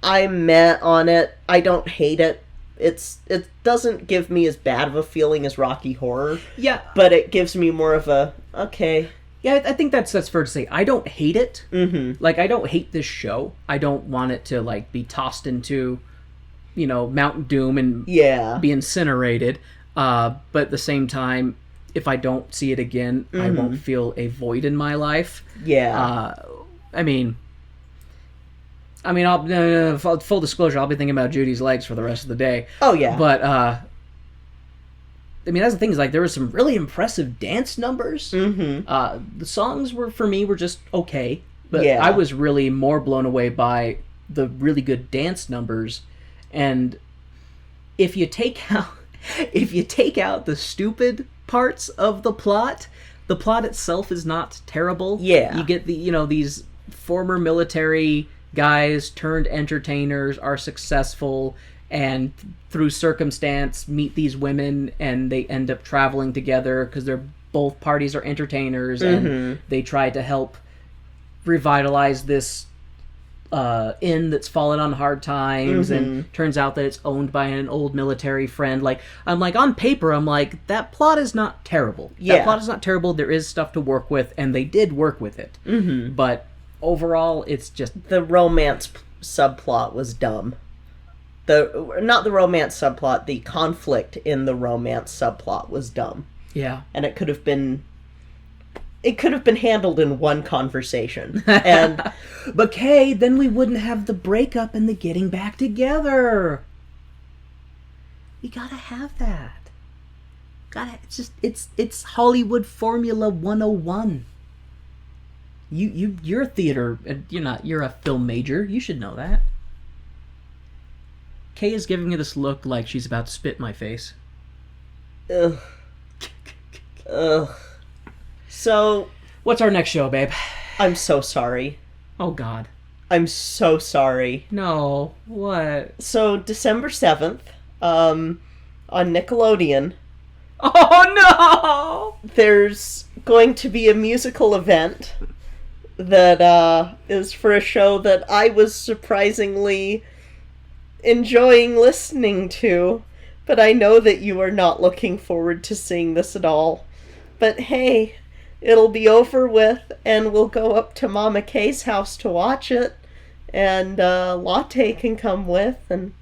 I'm meh on it. I don't hate it. It doesn't give me as bad of a feeling as Rocky Horror. Yeah. But it gives me more of a okay. Yeah, I think that's fair to say. I don't hate it. Mm-hmm. Like, I don't hate this show. I don't want it to, like, be tossed into, Mount Doom and be incinerated. But at the same time, if I don't see it again, I won't feel a void in my life. Yeah. Full disclosure, I'll be thinking about Judy's legs for the rest of the day. Oh, yeah. But, that's the thing, is, like, there were some really impressive dance numbers. Mm-hmm. The songs were just okay. But I was really more blown away by the really good dance numbers. And if you take out the stupid parts of the plot itself is not terrible. Yeah. You get these former military guys turned entertainers are successful and through circumstance meet these women and they end up traveling together because both parties are entertainers and they try to help revitalize this inn that's fallen on hard times and turns out that it's owned by an old military friend. On paper, I'm like, that plot is not terrible. Yeah. That plot is not terrible. There is stuff to work with and they did work with it. Mm-hmm. But overall, it's just... The romance subplot was dumb. Not the romance subplot, the conflict in the romance subplot was dumb. Yeah. And it could have been handled in one conversation. And but Kay, then we wouldn't have the breakup and the getting back together. You gotta have that. It's Hollywood Formula 101. You're a theater, you're a film major. You should know that. Kay is giving me this look like she's about to spit in my face. Ugh. So... What's our next show, babe? I'm so sorry. Oh, God. I'm so sorry. No. What? So, December 7th, on Nickelodeon... Oh, no! There's going to be a musical event that is for a show that I was surprisingly enjoying listening to, but I know that you are not looking forward to seeing this at all. But hey, it'll be over with, and we'll go up to Mama Kay's house to watch it, and Latte can come with, and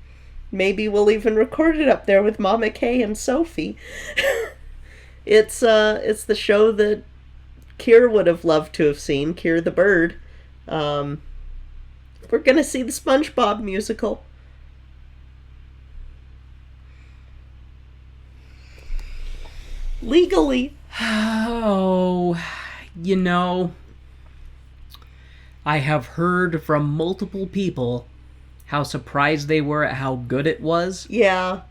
maybe we'll even record it up there with Mama Kay and Sophie. It's the show that Kier would have loved to have seen, Kier the Bird. We're gonna see the SpongeBob musical. Legally. Oh, I have heard from multiple people how surprised they were at how good it was. Yeah.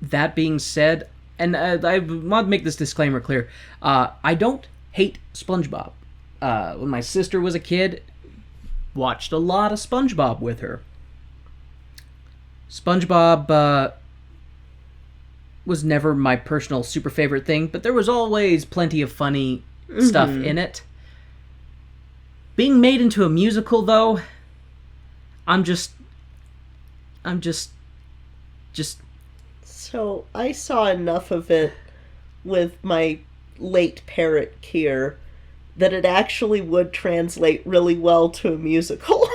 That being said, and I want to make this disclaimer clear, I don't hate SpongeBob. When my sister was a kid, watched a lot of SpongeBob with her. SpongeBob was never my personal super favorite thing, but there was always plenty of funny stuff in it. Being made into a musical, though, I'm just... So, I saw enough of it with my late parrot Kier that it actually would translate really well to a musical.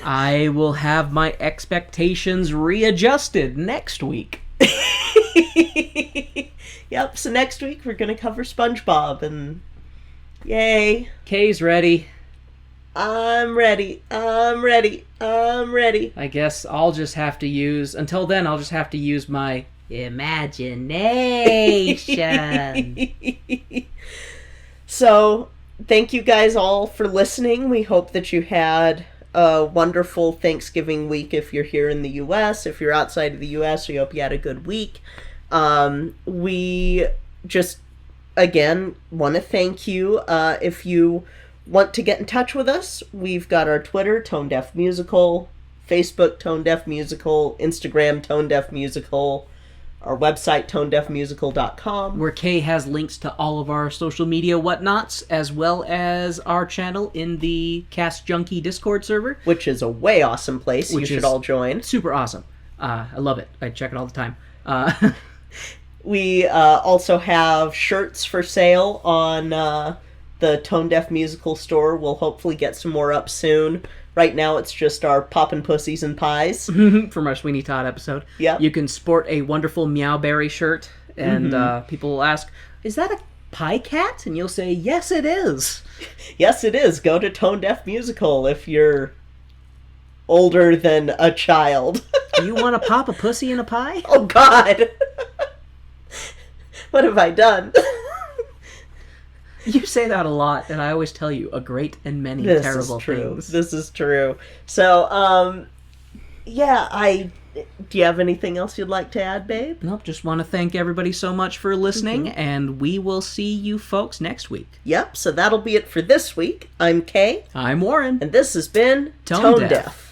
I will have my expectations readjusted next week. Yep, so next week we're going to cover SpongeBob, and yay. Kay's ready. I'm ready. I'm ready. I'm ready. I guess I'll just have to use, until then, I'll just have to use my imagination. So, thank you guys all for listening. We hope that you had a wonderful Thanksgiving week if you're here in the U.S. If you're outside of the U.S., we hope you had a good week. We just, again, want to thank you. If you want to get in touch with us, we've got our Twitter, Tone Deaf Musical, Facebook, Tone Deaf Musical, Instagram, Tone Deaf Musical, our website, tonedeafmusical.com. Where Kay has links to all of our social media whatnots, as well as our channel in the Cast Junkie Discord server. Which is a way awesome place. You should all join. Super awesome. I love it. I check it all the time. We also have shirts for sale on the Tone Deaf Musical store. We'll hopefully get some more up soon. Right now, it's just our Poppin' Pussies and Pies. From our Sweeney Todd episode. Yep. You can sport a wonderful Meowberry shirt, and people will ask, is that a pie cat? And you'll say, yes, it is. Yes, it is. Go to Tone Deaf Musical if you're older than a child. You want to pop a pussy in a pie? Oh, God. What have I done? You say that a lot, and I always tell you a great and many terrible things. This is true. So, yeah, do you have anything else you'd like to add, babe? Nope, just want to thank everybody so much for listening, and we will see you folks next week. Yep, so that'll be it for this week. I'm Kay. I'm Warren. And this has been Tone Deaf.